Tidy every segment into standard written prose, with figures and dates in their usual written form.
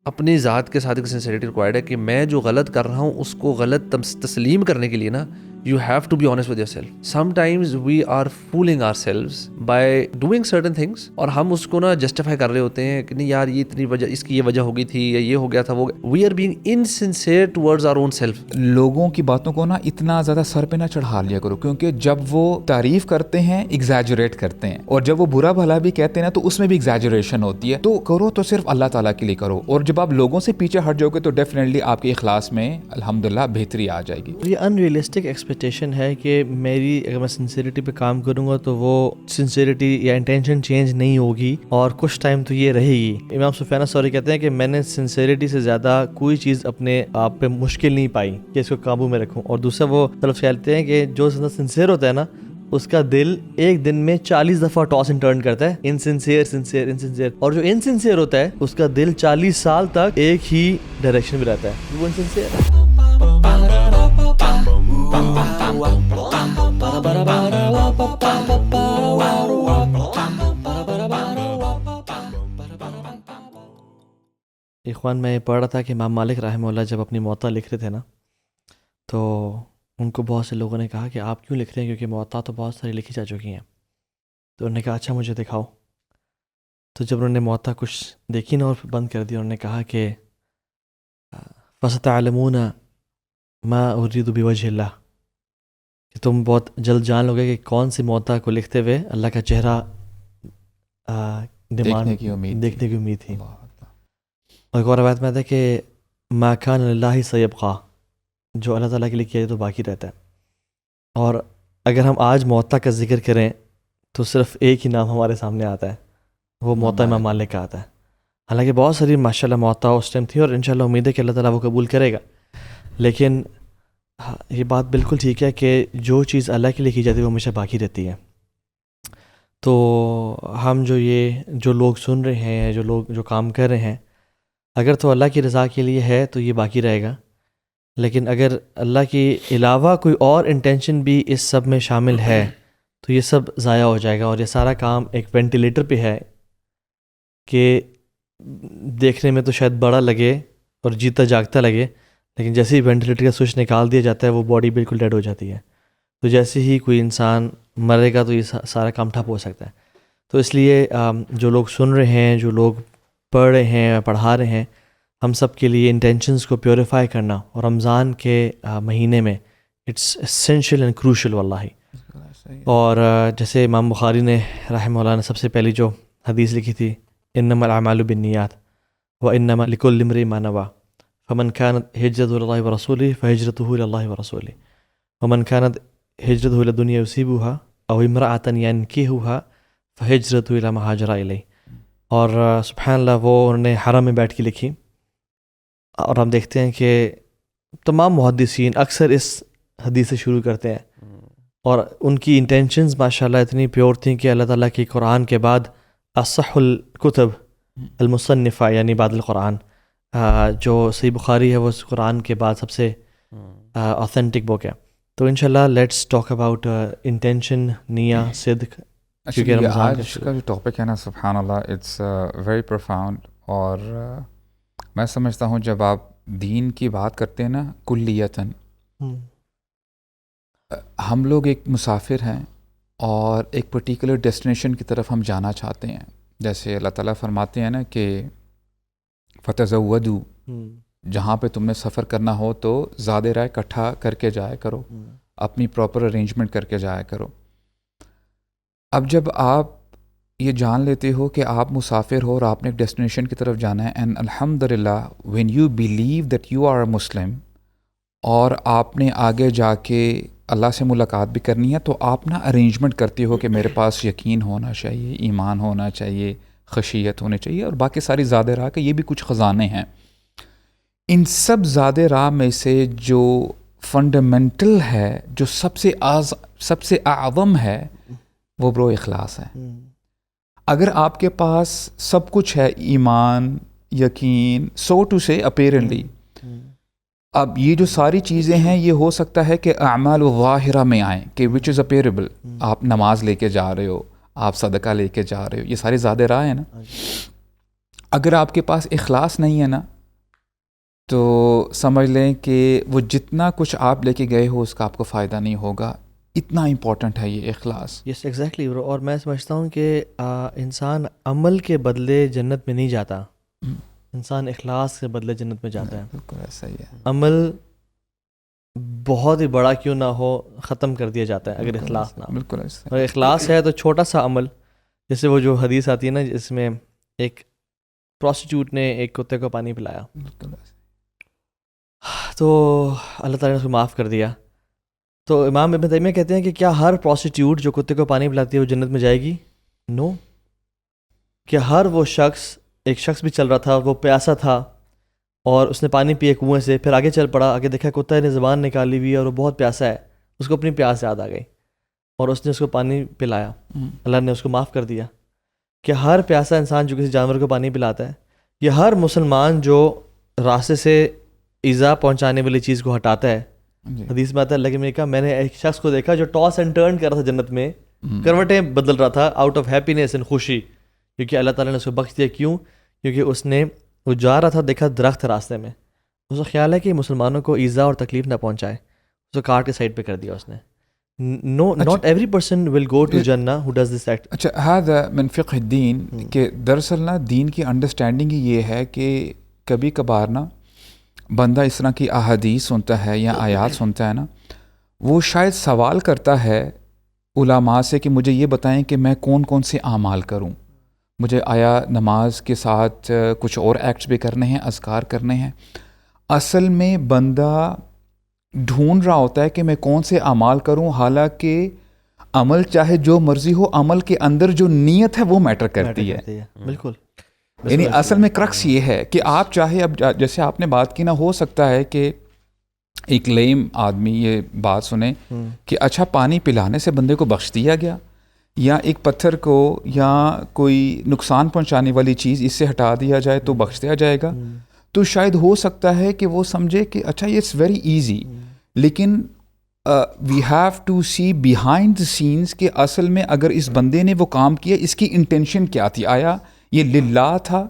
اپنی ذات کے ساتھ ایک سنسیریٹی ریکوائرڈ ہے کہ میں جو غلط کر رہا ہوں اس کو غلط تسلیم کرنے کے لیے نا you have to be honest with yourself. Sometimes we are fooling ourselves by doing certain things, اور ہم اس کو نا جسٹیفائی کر رہے ہوتے ہیں کہ نہیں یار یہ اتنی وجہ, اس کی یہ وجہ ہو گئی تھی یا یہ ہو گیا تھا وہ. We are being insincere towards our own self. لوگوں کی باتوں کو نا اتنا زیادہ سر پہ نہ چڑھا لیا کرو, کیونکہ جب وہ تعریف کرتے ہیں ایگزیجریٹ کرتے ہیں, اور جب وہ برا بھلا بھی کہتے ہیں نا تو اس میں بھی ایگزیجریشن ہوتی ہے. تو کرو تو صرف اللہ تعالیٰ کے لیے کرو, اور جب آپ لوگوں سے پیچھے ہٹ جاؤ گے تو ڈیفینیٹلی آپ کے اخلاص میں الحمدللہ بہتری آ جائے گی. یہ ان ریئلسٹک ایکسپیکٹیشن ہے کہ میری اگر میں سنسیریٹی پہ کام کروں گا تو وہ سنسیریٹی یا انٹینشن چینج نہیں ہوگی, اور کچھ ٹائم تو یہ رہے گی. امام سفیان ثوری کہتے ہیں کہ میں نے سنسیریٹی سے زیادہ کوئی چیز اپنے آپ پہ مشکل نہیں پائی کہ اس کو قابو میں رکھوں. اور دوسرا وہ طرف کہتے ہیں کہ جو سنسیئر ہوتا ہے نا اس کا دل ایک دن میں 40 دفعہ ٹاس اینڈ ٹرن کرتا ہے, انسنسیئر. اور جو انسنسیئر ہوتا ہے اس کا دل 40 سال تک ایک ہی ڈائریکشن میں رہتا ہے, وہ انسنسیئر ہے. اخوان, میں یہ پڑھ رہا تھا کہ امام مالک رحمہ اللہ جب اپنی موطا لکھ رہے تھے نا تو ان کو بہت سے لوگوں نے کہا کہ آپ کیوں لکھ رہے ہیں, کیونکہ موطا تو بہت ساری لکھی جا چکی ہیں. تو انہوں نے کہا اچھا مجھے دکھاؤ. تو جب انہوں نے موطا کچھ دیکھی نا اور بند کر دی, انہوں نے کہا کہ فَسَتَعْلَمُونَ مَا أُرِيدُ بِوَجْهِ اللَّهِ, کہ تم بہت جلد جان لو گے کہ کون سی موطا کو لکھتے ہوئے اللہ کا چہرہ دیکھنے کی امید تھی. اور ایک اور روایت میں آتا ہے کہ مَا كَانَ لِلَّهِ سَيَبْقَى, جو اللہ تعالیٰ کے لیے کیا جائے تو باقی رہتا ہے. اور اگر ہم آج موطا کا ذکر کریں تو صرف ایک ہی نام ہمارے سامنے آتا ہے, وہ موطا امام مالک کا آتا ہے. حالانکہ بہت ساری ماشاءاللہ موطا اس ٹائم تھی, اور انشاءاللہ امید ہے کہ اللہ تعالیٰ وہ قبول کرے گا. لیکن یہ بات بالکل ٹھیک ہے کہ جو چیز اللہ کے لیے کی جاتی ہے وہ ہمیشہ باقی رہتی ہے. تو ہم جو لوگ سن رہے ہیں, جو کام کر رہے ہیں, اگر تو اللہ کی رضا کے لیے ہے تو یہ باقی رہے گا. لیکن اگر اللہ کے علاوہ کوئی اور انٹینشن بھی اس سب میں شامل ہے تو یہ سب ضائع ہو جائے گا. اور یہ سارا کام ایک وینٹیلیٹر پہ ہے کہ دیکھنے میں تو شاید بڑا لگے اور جیتا جاگتا لگے, لیکن جیسے ہی وینٹیلیٹر کا سوئچ نکال دیا جاتا ہے وہ باڈی بالکل ڈیڈ ہو جاتی ہے. تو جیسے ہی کوئی انسان مرے گا تو یہ سارا کام ٹھپ ہو سکتا ہے. تو اس لیے جو لوگ سن رہے ہیں, جو لوگ پڑھ رہے ہیں, پڑھا رہے ہیں, ہم سب کے لیے انٹینشنز کو پیوریفائی کرنا, اور رمضان کے مہینے میں اٹس اسینشیل اینڈ کروشل واللہ. اور جیسے امام بخاری نے رحمہ اللہ نے سب سے پہلی جو حدیث لکھی تھی, انما الاعمال بالنیات وانما لکل امرئ ما نوى فمن كانت هجرته الى الله ورسوله فهجرته الى الله ورسوله ومن كانت هجرته الى الدنيا يصيبها او امرأة ينكحها فهجرته الى ما هاجر اليه. اور سبحان اللہ وہ انہوں نے حرم میں بیٹھ کے لکھی, اور ہم دیکھتے ہیں کہ تمام محدثین اکثر اس حدیث سے شروع کرتے ہیں, اور ان کی انٹینشنز ماشاءاللہ اتنی پیور تھیں کہ اللہ تعالیٰ کی قرآن کے بعد اصح الکتب المصنفہ یعنی بعد القرآن, جو صحیح بخاری ہے وہ قرآن کے بعد سب سے آتھینٹک بک ہے. تو انشاءاللہ لیٹس ٹاک اباؤٹ انٹینشن, نیہ, صدق. آج کا جو ٹاپک ہے نا سبحان اللہ اٹس ویری پروفاؤنڈ, اور میں سمجھتا ہوں جب آپ دین کی بات کرتے ہیں نا کلیتاً, ہم لوگ ایک مسافر ہیں اور ایک پرٹیکولر ڈیسٹینیشن کی طرف ہم جانا چاہتے ہیں. جیسے اللہ تعالیٰ فرماتے ہیں نا کہ فتزودوا, جہاں پہ تم نے سفر کرنا ہو تو زیادہ رائے اکٹھا کر کے جایا کرو, اپنی پراپر ارینجمنٹ کر کے جایا کرو. اب جب آپ یہ جان لیتے ہو کہ آپ مسافر ہو اور آپ نے ایک ڈیسٹینیشن کی طرف جانا ہے, اینڈ الحمدللہ when you believe that you are a Muslim, اور آپ نے آگے جا کے اللہ سے ملاقات بھی کرنی ہے, تو آپ نا ارینجمنٹ کرتے ہو کہ میرے پاس یقین ہونا چاہیے, ایمان ہونا چاہیے, خشیت ہونی چاہیے, اور باقی ساری زیادہ راہ کے یہ بھی کچھ خزانے ہیں. ان سب زیادہ راہ میں سے جو فنڈامنٹل ہے, جو سب سے اعظم ہے, وہ برو اخلاص ہے. اگر آپ کے پاس سب کچھ ہے, ایمان, یقین, سو ٹو سے اپیرنٹلی, اب یہ جو ساری چیزیں ہیں یہ ہو سکتا ہے کہ اعمال ظاہرہ میں آئیں کہ وچ از اپیریبل, آپ نماز لے کے جا رہے ہو, آپ صدقہ لے کے جا رہے ہو, یہ سارے زیادہ راہ ہیں نا. اگر آپ کے پاس اخلاص نہیں ہے نا تو سمجھ لیں کہ وہ جتنا کچھ آپ لے کے گئے ہو اس کا آپ کو فائدہ نہیں ہوگا. اتنا امپورٹنٹ ہے یہ اخلاص. یس ایگزیکٹلی برو. اور میں سمجھتا ہوں کہ انسان عمل کے بدلے جنت میں نہیں جاتا, انسان اخلاص کے بدلے جنت میں جاتا ہے. بالکل ایسا ہی ہے. عمل بہت ہی بڑا کیوں نہ ہو ختم کر دیا جاتا ہے اگر اخلاص نہ ہو. بالکل ایسا. اگر اخلاص ہے تو چھوٹا سا عمل, جیسے وہ جو حدیث آتی ہے نا جس میں ایک پروسٹیٹیوٹ نے ایک کتے کو پانی پلایا بالکل ایسا. تو اللہ تعالیٰ نے اس کو معاف کر دیا. تو امام ابن تیمیہ کہتے ہیں کہ کیا ہر پروسٹیٹیوٹ جو کتے کو پانی پلاتی ہے وہ جنت میں جائے گی؟ نو. کیا ہر وہ شخص, ایک شخص بھی چل رہا تھا, وہ پیاسا تھا اور اس نے پانی پیے کنویں سے, پھر آگے چل پڑا, آگے دیکھا کتا نے زبان نکالی ہوئی اور وہ بہت پیاسا ہے, اس کو اپنی پیاس یاد آ گئی اور اس نے اس کو پانی پلایا, اللہ نے اس کو معاف کر دیا. کہ ہر پیاسا انسان جو کسی جانور کو پانی پلاتا ہے, یا ہر مسلمان جو راستے سے ایذا پہنچانے والی چیز کو ہٹاتا ہے. حدیث میں آتا ہے اللہ کے میں نے ایک شخص کو دیکھا جو ٹاس اینڈ ٹرن کر رہا تھا جنت میں, کروٹیں بدل رہا تھا آؤٹ آف ہیپینیس اینڈ خوشی, کیونکہ اللہ تعالیٰ نے اس کو بخش دیا. کیوں؟ کیونکہ اس نے, وہ جا رہا تھا, دیکھا درخت راستے میں, اس کا خیال ہے کہ مسلمانوں کو ایذا اور تکلیف نہ پہنچائے, اس کو کاٹ کے سائڈ پہ کر دیا اس نے. No, not every person will go to جنہ ہو ڈز دس ایکٹ. اچھا, هذا من فقہ الدین, کہ دراصل نا دین کی انڈرسٹینڈنگ ہی یہ ہے کہ کبھی کبھار نا بندہ اس طرح کی احادیث سنتا ہے یا آیات سنتا ہے نا, وہ شاید سوال کرتا ہے علماء سے کہ مجھے یہ بتائیں کہ میں کون کون سے اعمال کروں, مجھے آیا نماز کے ساتھ کچھ اور ایکٹس بھی کرنے ہیں, اذکار کرنے ہیں. اصل میں بندہ ڈھونڈ رہا ہوتا ہے کہ میں کون سے اعمال کروں, حالانکہ عمل چاہے جو مرضی ہو, عمل کے اندر جو نیت ہے وہ میٹر کرتی ہے. بالکل. یعنی اصل میں کرکس یہ ہے کہ آپ چاہے, اب جیسے آپ نے بات کی نا, ہو سکتا ہے کہ ایک لیم آدمی یہ بات سنے کہ اچھا پانی پلانے سے بندے کو بخش دیا گیا, یا ایک پتھر کو یا کوئی نقصان پہنچانے والی چیز اس سے ہٹا دیا جائے تو بخش دیا جائے گا, تو شاید ہو سکتا ہے کہ وہ سمجھے کہ اچھا یہ اٹس ویری ایزی. لیکن we have to see behind the sense کہ اصل میں اگر اس بندے نے وہ کام کیا, اس کی انٹینشن کیا تھی, آیا یہ للہ تھا,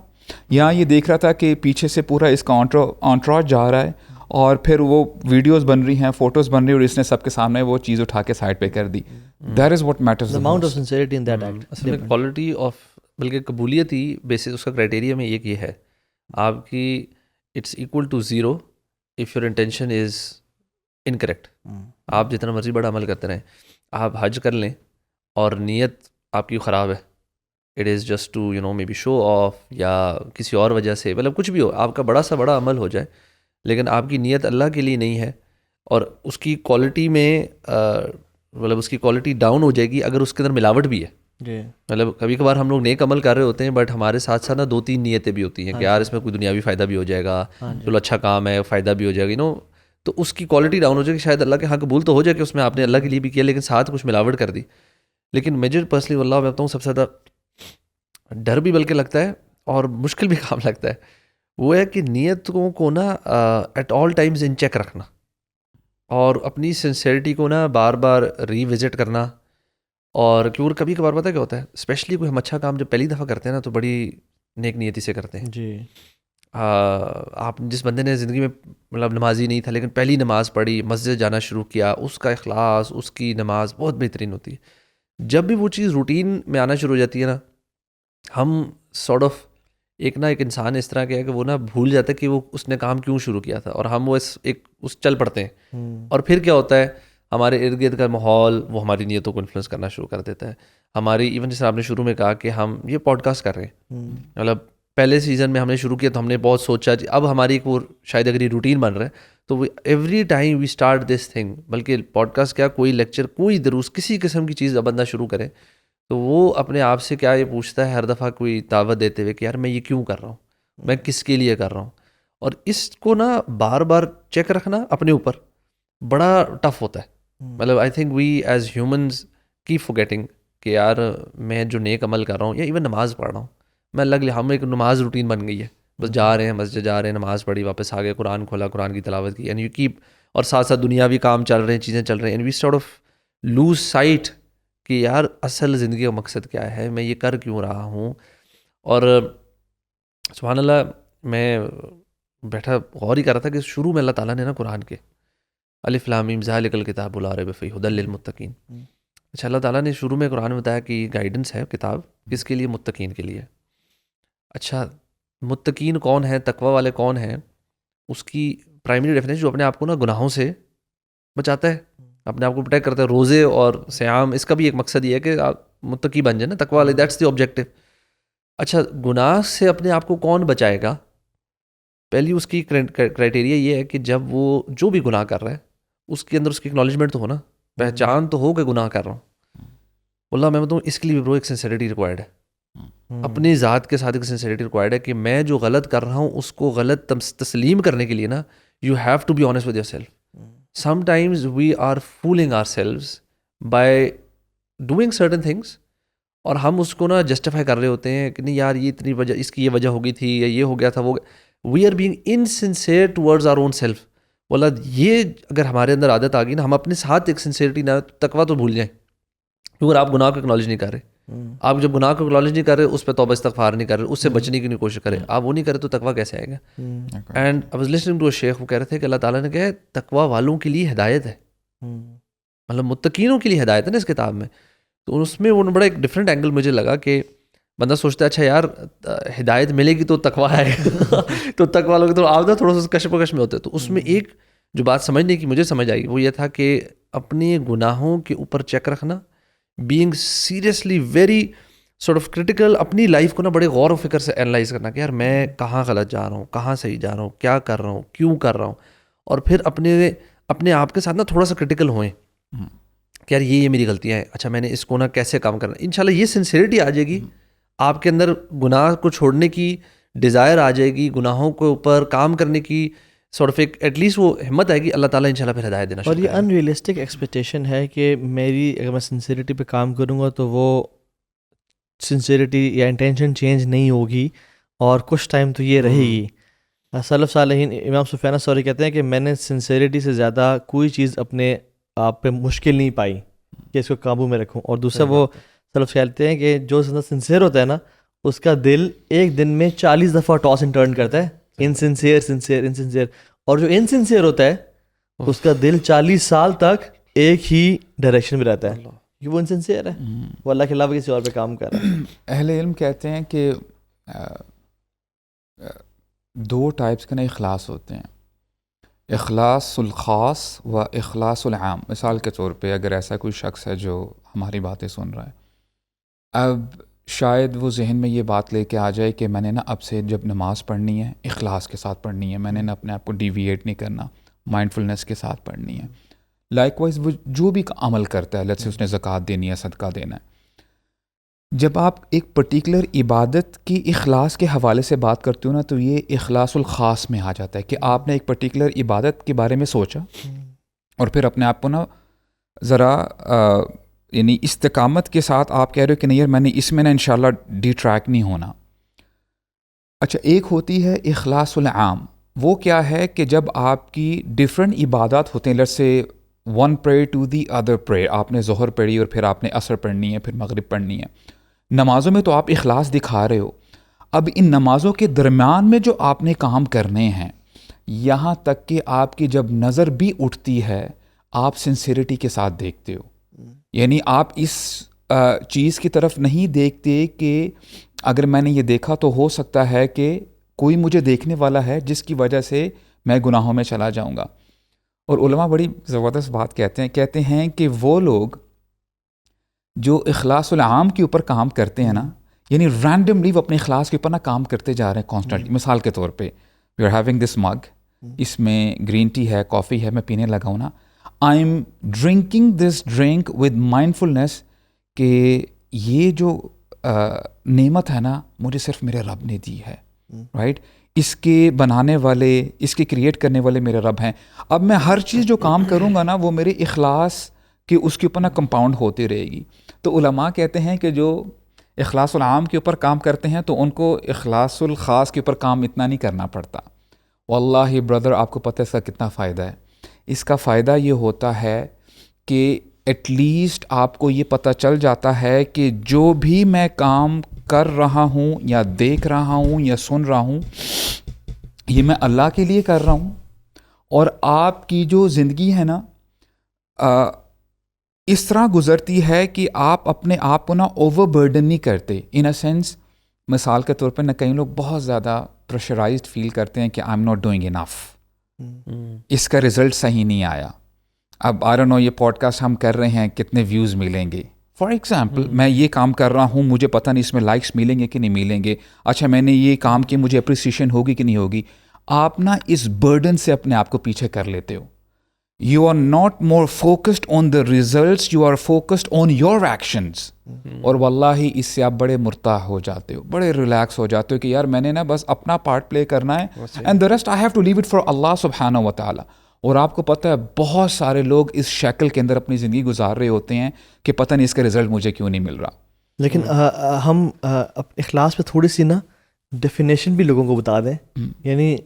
یا یہ دیکھ رہا تھا کہ پیچھے سے پورا اس کا انٹراج جا رہا ہے اور پھر وہ ویڈیوز بن رہی ہیں, فوٹوز بن رہی ہیں, اور اس نے سب کے سامنے وہ چیز اٹھا کے سائڈ پہ کر دی. That is what matters, the amount of sincerity in that act. اصل میں کوالٹی آف, بلکہ قبولیت ہی بیسس اس کا کرائٹیریا میں ایک یہ ہے آپ کی, it's equal to zero if your intention is incorrect. آپ جتنا مرضی بڑا عمل کرتے رہیں, آپ حج کر لیں اور نیت آپ کی خراب ہے, it is just to you know maybe show off یا کسی اور وجہ سے, مطلب کچھ بھی ہو, آپ کا بڑا سا بڑا عمل ہو جائے لیکن آپ کی نیت اللہ کے لیے نہیں ہے, اور اس کی کوالٹی میں مطلب اس کی کوالٹی ڈاؤن ہو جائے گی اگر اس کے اندر ملاوٹ بھی ہے. مطلب کبھی کبھار ہم لوگ نیک عمل کر رہے ہوتے ہیں بٹ ہمارے ساتھ ساتھ نا 2-3 نیتیں بھی ہوتی ہیں کہ یار اس میں کوئی دنیاوی فائدہ بھی ہو جائے گا, چلو اچھا کام ہے, فائدہ بھی ہو جائے گا, نو, تو اس کی کوالٹی ڈاؤن ہو جائے گی. شاید اللہ کے ہاں قبول تو ہو جائے کہ اس میں آپ نے اللہ کے لیے بھی کیا لیکن ساتھ کچھ ملاوٹ کر دی. لیکن میجر پرسنلی واللہ میں بتاؤں سب سے زیادہ ڈر بھی بلکہ لگتا ہے اور مشکل بھی کام لگتا ہے, وہ ہے کہ نیتوں کو نا at all times in check رکھنا, اور اپنی سنسیئرٹی کو نا بار بار ری وزٹ کرنا. اور کیوں کبھی کبھار پتہ کیا ہوتا ہے, اسپیشلی کوئی ہم اچھا کام جب پہلی دفعہ کرتے ہیں نا تو بڑی نیک نیتی سے کرتے ہیں. جی, آپ جس بندے نے زندگی میں مطلب نمازی نہیں تھا لیکن پہلی نماز پڑھی, مسجد جانا شروع کیا, اس کا اخلاص, اس کی نماز بہت بہترین ہوتی ہے. جب بھی وہ چیز روٹین میں آنا شروع ہو جاتی ہے نا, ہم سارٹ آف ایک انسان اس طرح کا ہے کہ وہ نا بھول جاتا ہے کہ وہ اس نے کام کیوں شروع کیا تھا, اور ہم وہ اس چل پڑتے ہیں. اور پھر کیا ہوتا ہے, ہمارے ارد گرد کا ماحول وہ ہماری نیتوں کو انفلوئنس کرنا شروع کر دیتا ہے. ہماری ایون جیسے آپ نے شروع میں کہا کہ ہم یہ پوڈ کاسٹ کر رہے ہیں, مطلب پہلے سیزن میں ہم نے شروع کیا تو ہم نے بہت سوچا, اب ہماری ایک وہ شاید اگر یہ روٹین بن رہا ہے تو every time we start this thing, بلکہ پوڈ کاسٹ کیا, کوئی لیکچر, کوئی دروس, کسی قسم کی چیز بندہ شروع کرے تو وہ اپنے آپ سے کیا یہ پوچھتا ہے ہر دفعہ کوئی دعوت دیتے ہوئے کہ یار میں یہ کیوں کر رہا ہوں, میں کس کے لیے کر رہا ہوں. اور اس کو نا بار بار چیک رکھنا اپنے اوپر بڑا ٹف ہوتا ہے. مطلب I think we as humans cap فورگیٹنگ کہ یار میں جو نیک عمل کر رہا ہوں یا ایون نماز پڑھ رہا ہوں, میں اللہ کے لیے, ہم ایک نماز روٹین بن گئی ہے, بس جا رہے ہیں مسجد, جا رہے ہیں, نماز پڑھی, واپس آ گئے, قرآن کھولا, قرآن کی تلاوت کی, اینڈ یو کیپ, اور ساتھ ساتھ دنیاوی کام چل رہے ہیں, چیزیں چل رہے ہیں, and we sort of lose sight کہ یار اصل زندگی کا مقصد کیا ہے, میں یہ کر کیوں رہا ہوں. اور سبحان اللہ, میں بیٹھا غور ہی کر رہا تھا کہ شروع میں اللہ تعالیٰ نے نا قرآن کے الف لام میم ذالک الکتاب لا ریب فیہ ھدی للمتقین، اچھا اللہ تعالیٰ نے شروع میں قرآن میں بتایا کہ یہ گائیڈنس ہے کتاب کس کے لیے؟ متقین کے لیے. اچھا متقین کون ہیں، تقوی والے کون ہیں؟ اس کی پرائمری ڈیفینیشن جو اپنے آپ کو نا گناہوں سے بچاتا ہے، اپنے آپ کو پروٹیکٹ کرتا ہے. روزے اور صیام اس کا بھی ایک مقصد یہ ہے کہ آپ متقی بن جائیں نا، تقوی والے، دیٹس دی آبجیکٹو. اچھا گناہ سے اپنے آپ کو کون بچائے گا؟ پہلی اس کی کرائٹیریا یہ ہے کہ جب وہ جو بھی گناہ کر رہا ہے اس کے اندر اس کی اکنالجمنٹ تو ہو نا، پہچان تو ہو کہ گناہ کر رہا ہوں. اللہ میں بتاؤں اس کے لیے برو ایک سنسیریٹی ریکوائرڈ ہے، اپنی ذات کے ساتھ ایک سنسیریٹی ریکوائرڈ ہے کہ میں جو غلط کر رہا ہوں اس کو غلط تسلیم کرنے کے لیے نا you have to be honest with yourself. Sometimes we are fooling ourselves by doing certain things, اور ہم اس کو نا جسٹیفائی کر رہے ہوتے ہیں کہ نہیں یار یہ اتنی وجہ، اس کی یہ وجہ ہو گئی تھی یا یہ ہو گیا تھا وہ. We are being insincere towards our own self. بولا یہ اگر ہمارے اندر عادت آ گئی نا، ہم اپنے ساتھ ایک سنسیئرٹی نہ، تقویٰ تو بھول جائیں. کیونکہ آپ گناہ کو اکنالج نہیں کر رہے، آپ جب گناہ کو اکنالج نہیں کر رہے اس پہ توبہ استغفار نہیں کر رہے، اس سے بچنے کی نہیں کوشش کریں، آپ وہ نہیں کرے تو تقویٰ کیسے آئے گا؟ And I was listening to a شیخ، وہ کہہ رہے تھے کہ اللہ تعالیٰ نے کہا تقویٰ والوں کے لیے ہدایت ہے، مطلب متقینوں کے لیے ہدایت ہے نا اس کتاب میں. تو اس میں وہ بڑا ایک ڈفرینٹ اینگل مجھے لگا کہ بندہ سوچتا ہے اچھا یار ہدایت ملے گی تو تقویٰ ہے تو تقویٰ لوگ تو آپ نا تھوڑا سا کش پکش میں ہوتے. تو اس میں ایک جو بات سمجھنے کی مجھے سمجھ آئی وہ یہ تھا کہ اپنے گناہوں کے اوپر چیک رکھنا، being seriously very sort of critical, اپنی لائف کو نا بڑے غور و فکر سے اینالائز کرنا کہ یار میں کہاں غلط جا رہا ہوں، کہاں صحیح جا رہا ہوں، کیا کر رہا ہوں، کیوں کر رہا ہوں. اور پھر اپنے آپ کے ساتھ نا تھوڑا سا کرٹیکل ہوئیں کہ یار یہ میری غلطیاں ہیں، اچھا میں نے اس کو نا کیسے کام کرنا. انشاءاللہ یہ سنسیئرٹی آ جائے گی، آپ کے اندر گناہ کو چھوڑنے کی ڈیزائر آ جائے گی، گناہوں کے اوپر کام کرنے کی سارٹ آف ایک ایٹ لیسٹ وہ ہمت آئے گی. اللہ تعالیٰ انشاءاللہ پھر ہدایت دینا. اور یہ ان ریئلسٹک ایکسپیکٹیشن ہے کہ میری اگر میں سنسیئرٹی پہ کام کروں گا تو وہ سنسیئرٹی یا انٹینشن چینج نہیں ہوگی اور کچھ ٹائم تو یہ رہے گی. سلف صالحین امام سفیان الثوری کہتے ہیں کہ میں نے سنسیئرٹی سے زیادہ کوئی چیز اپنے آپ پہ مشکل نہیں پائی کہ اس کو قابو میں رکھوں. اور دوسرا وہ سلف کہتے ہیں کہ جو سنسیئر ہوتا ہے نا اس کا دل ایک دن میں 40 دفعہ ٹاس اینڈ ٹرن کرتا ہے، انسنسیئر. اور جو انسنسیئر ہوتا ہے اس کا دل 40 سال تک ایک ہی ڈائریکشن میں رہتا ہے کہ وہ انسنسیئر ہے، وہ اللہ کے علاوہ کسی اور پہ کام کر رہا ہے. اہل علم کہتے ہیں کہ 2 ٹائپس کے نا اخلاص ہوتے ہیں، اخلاص الخاص و اخلاص العام. مثال کے طور پہ اگر ایسا کوئی شخص ہے جو ہماری باتیں سن رہا ہے، اب شاید وہ ذہن میں یہ بات لے کے آ جائے کہ میں نے نا اب سے جب نماز پڑھنی ہے اخلاص کے ساتھ پڑھنی ہے، میں نے نا اپنے آپ کو ڈیویٹ نہیں کرنا، مائنڈفلنس کے ساتھ پڑھنی ہے. لائک وائز وہ جو بھی عمل کرتا ہے، لیٹس سے اس نے زکوٰۃ دینی ہے، صدقہ دینا ہے، جب آپ ایک پرٹیکولر عبادت کی اخلاص کے حوالے سے بات کرتے ہو نا تو یہ اخلاص الخاص میں آ جاتا ہے کہ آپ نے ایک پرٹیکولر عبادت کے بارے میں سوچا اور پھر اپنے آپ کو نا ذرا یعنی استقامت کے ساتھ آپ کہہ رہے ہو کہ نہیں یار میں نے اس میں نا انشاءاللہ ڈی ٹریک نہیں ہونا. اچھا ایک ہوتی ہے اخلاص العام، وہ کیا ہے کہ جب آپ کی ڈفرینٹ عبادات ہوتے ہیں، let's say one prayer to the other prayer, آپ نے ظہر پڑھی اور پھر آپ نے عصر پڑھنی ہے، پھر مغرب پڑھنی ہے. نمازوں میں تو آپ اخلاص دکھا رہے ہو، اب ان نمازوں کے درمیان میں جو آپ نے کام کرنے ہیں، یہاں تک کہ آپ کی جب نظر بھی اٹھتی ہے آپ سنسیئرٹی کے ساتھ دیکھتے ہو. یعنی آپ اس چیز کی طرف نہیں دیکھتے کہ اگر میں نے یہ دیکھا تو ہو سکتا ہے کہ کوئی مجھے دیکھنے والا ہے جس کی وجہ سے میں گناہوں میں چلا جاؤں گا. اور علماء بڑی زبردست بات کہتے ہیں کہ وہ لوگ جو اخلاص العام کے اوپر کام کرتے ہیں نا، یعنی رینڈملی وہ اپنے اخلاص کے اوپر نا کام کرتے جا رہے ہیں کانسٹنٹلی. مثال کے طور پہ we are having this mug, اس میں گرین ٹی ہے، کافی ہے، میں پینے لگا ہوں نا، I am drinking this drink with mindfulness کہ یہ جو نعمت ہے نا مجھے صرف میرے رب نے دی ہے، رائٹ؟ اس کے بنانے والے، اس کے کریٹ کرنے والے میرے رب ہیں. اب میں ہر چیز جو کام کروں گا نا وہ میرے اخلاص کے اس کے اوپر نا کمپاؤنڈ ہوتی رہے گی. تو علماء کہتے ہیں کہ جو اخلاص العام کے اوپر کام کرتے ہیں تو ان کو اخلاص الخاص کے اوپر کام اتنا نہیں کرنا پڑتا. واللہ برادر آپ کو پتہ ہے اس کا کتنا فائدہ ہے. اس کا فائدہ یہ ہوتا ہے کہ ایٹ لیسٹ آپ کو یہ پتہ چل جاتا ہے کہ جو بھی میں کام کر رہا ہوں یا دیکھ رہا ہوں یا سن رہا ہوں یہ میں اللہ کے لیے کر رہا ہوں, اور آپ کی جو زندگی ہے نا اس طرح گزرتی ہے کہ آپ اپنے آپ کو نا اوور برڈن نہیں کرتے. ان اے سینس مثال کے طور پر نہ کئی لوگ بہت زیادہ پریشرائزڈ فیل کرتے ہیں کہ آئی ایم ناٹ ڈوئنگ انف, اس کا رزلٹ صحیح نہیں آیا. اب آئی ڈونٹ نو یہ پوڈ کاسٹ ہم کر رہے ہیں کتنے ویوز ملیں گے. فار ایگزامپل میں یہ کام کر رہا ہوں, مجھے پتہ نہیں اس میں لائکس ملیں گے کہ نہیں ملیں گے. اچھا میں نے یہ کام کیا, مجھے اپریسیشن ہوگی کہ نہیں ہوگی. آپ نا اس برڈن سے اپنے آپ کو پیچھے کر لیتے ہو. You are not more focused on the results, you are focused on your actions. اور واللہ اس سے آپ بڑے مرتاح ہو جاتے ہو, بڑے ریلیکس ہو جاتے ہو کہ یار میں نے نا بس اپنا پارٹ پلے کرنا ہے, and the rest I have to leave it for اللہ سبحانہ و تعالی. اور آپ کو پتہ ہے بہت سارے لوگ اس شکل کے اندر اپنی زندگی گزار رہے ہوتے ہیں کہ پتہ نہیں اس کا رزلٹ مجھے کیوں نہیں مل رہا. لیکن ہم اخلاص پہ تھوڑی سی نا ڈیفینیشن بھی لوگوں کو بتا دیں. یعنی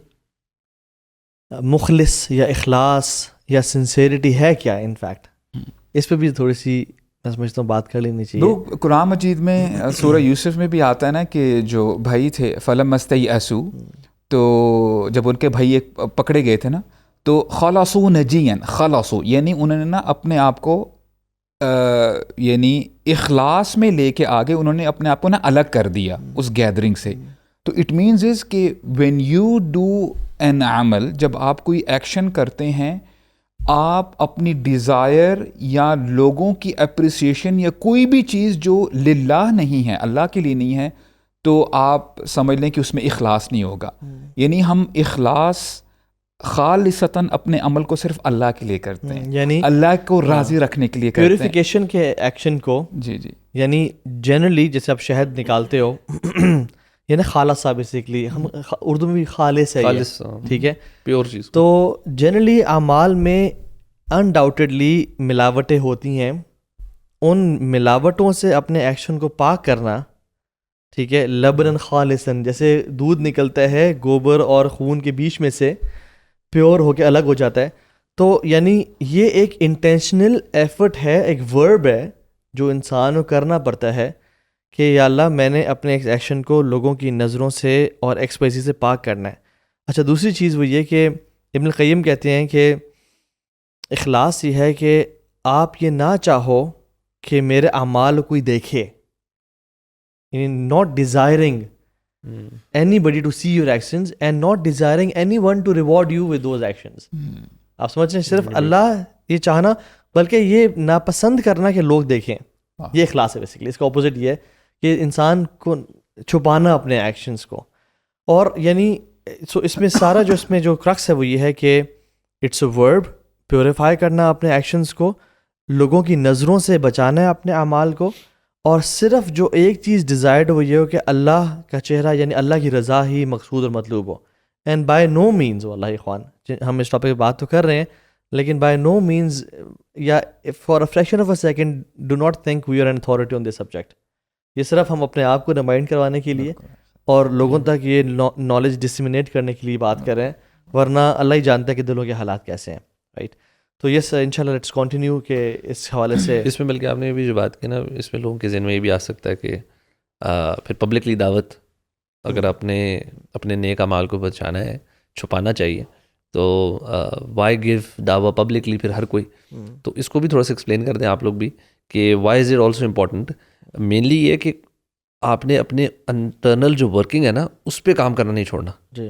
مخلص یا اخلاص یا سنسیریٹی ہے کیا ان فیکٹ, اس پہ بھی تھوڑی سی میں سمجھتا ہوں بات کر لینی چاہیے. لوگ قرآن مجید میں سورہ یوسف میں بھی آتا ہے نا کہ جو بھائی تھے فلم استیئسوا, تو جب ان کے بھائی ایک پکڑے گئے تھے نا تو خلاصوا نجیاً, خلاصوا یعنی انہوں نے نا اپنے آپ کو یعنی اخلاص میں لے کے آگے انہوں نے اپنے آپ کو نا الگ کر دیا اس گیدرنگ سے. تو اٹ مینز از کہ وین یو ڈو این عمل, جب آپ کوئی ایکشن کرتے ہیں, آپ اپنی ڈیزائر یا لوگوں کی اپریسیشن یا کوئی بھی چیز جو للہ نہیں ہے, اللہ کے لیے نہیں ہے, تو آپ سمجھ لیں کہ اس میں اخلاص نہیں ہوگا. یعنی ہم اخلاص خالصتاً اپنے عمل کو صرف اللہ کے لیے کرتے ہیں, یعنی اللہ کو راضی رکھنے کے لیے کرتے ہیں. پیوریفیکیشن کے ایکشن کو جی جی, یعنی جنرلی جیسے آپ شہد نکالتے ہو یعنی خالص بیسیکلی, ہم اردو میں بھی خالص ہے, ٹھیک ہے, پیور چیز. تو جنرلی اعمال میں انڈاؤٹیڈلی ملاوٹیں ہوتی ہیں. ان ملاوٹوں سے اپنے ایکشن کو پاک کرنا, ٹھیک ہے, لبنن خالصاً, جیسے دودھ نکلتا ہے گوبر اور خون کے بیچ میں سے, پیور ہو کے الگ ہو جاتا ہے. تو یعنی یہ ایک انٹینشنل ایفرٹ ہے, ایک ورب ہے جو انسان کو کرنا پڑتا ہے کہ یا اللہ میں نے اپنے ایکشن کو لوگوں کی نظروں سے اور ایکسپریسی سے پاک کرنا ہے. اچھا دوسری چیز وہ یہ کہ ابن القیم کہتے ہیں کہ اخلاص یہ ہے کہ آپ یہ نہ چاہو کہ میرے اعمال کوئی دیکھے, یعنی not desiring anybody to see your actions and not desiring anyone to reward you with those actions. آپ سمجھ رہے ہیں, صرف اللہ یہ چاہنا بلکہ یہ ناپسند کرنا کہ لوگ دیکھیں, یہ اخلاص ہے بیسیکلی. اس کا اپوزٹ یہ ہے کہ انسان کو چھپانا اپنے ایکشنز کو. اور یعنی اس میں سارا جو اس میں جو کرکس ہے وہ یہ ہے کہ اٹس اے ورب, پیوریفائی کرنا اپنے ایکشنز کو, لوگوں کی نظروں سے بچانا ہے اپنے اعمال کو, اور صرف جو ایک چیز ڈیزائرڈ وہ یہ ہو کہ اللہ کا چہرہ یعنی اللہ کی رضا ہی مقصود اور مطلوب ہو. اینڈ بائی نو مینز, واللہ اخوان ہم اس ٹاپک پہ بات تو کر رہے ہیں, لیکن بائی نو مینز یا for a fraction of a second do not think we are an authority on this subject. یہ صرف ہم اپنے آپ کو ریمائنڈ کروانے کے لیے اور لوگوں تک یہ نالج ڈسیمینیٹ کرنے کے لیے بات کر رہے ہیں, ورنہ اللہ ہی جانتا ہے کہ دلوں کے حالات کیسے ہیں, رائٹ. تو یس انشاءاللہ لیٹس کنٹینیو کہ اس حوالے سے اس میں بلکہ آپ نے بھی جو بات کی نا, اس میں لوگوں کے ذہن میں یہ بھی آ سکتا ہے کہ پھر پبلکلی دعوت, اگر اپنے نیک اعمال کو بچانا ہے, چھپانا چاہیے, تو وائی گیو دعویٰ پبلکلی پھر ہر کوئی. تو اس کو بھی تھوڑا سا ایکسپلین کر دیں آپ لوگ بھی کہ why is it also important. Mainly یہ کہ آپ نے اپنے انٹرنل جو ورکنگ ہے نا اس پہ کام کرنا نہیں چھوڑنا. جی,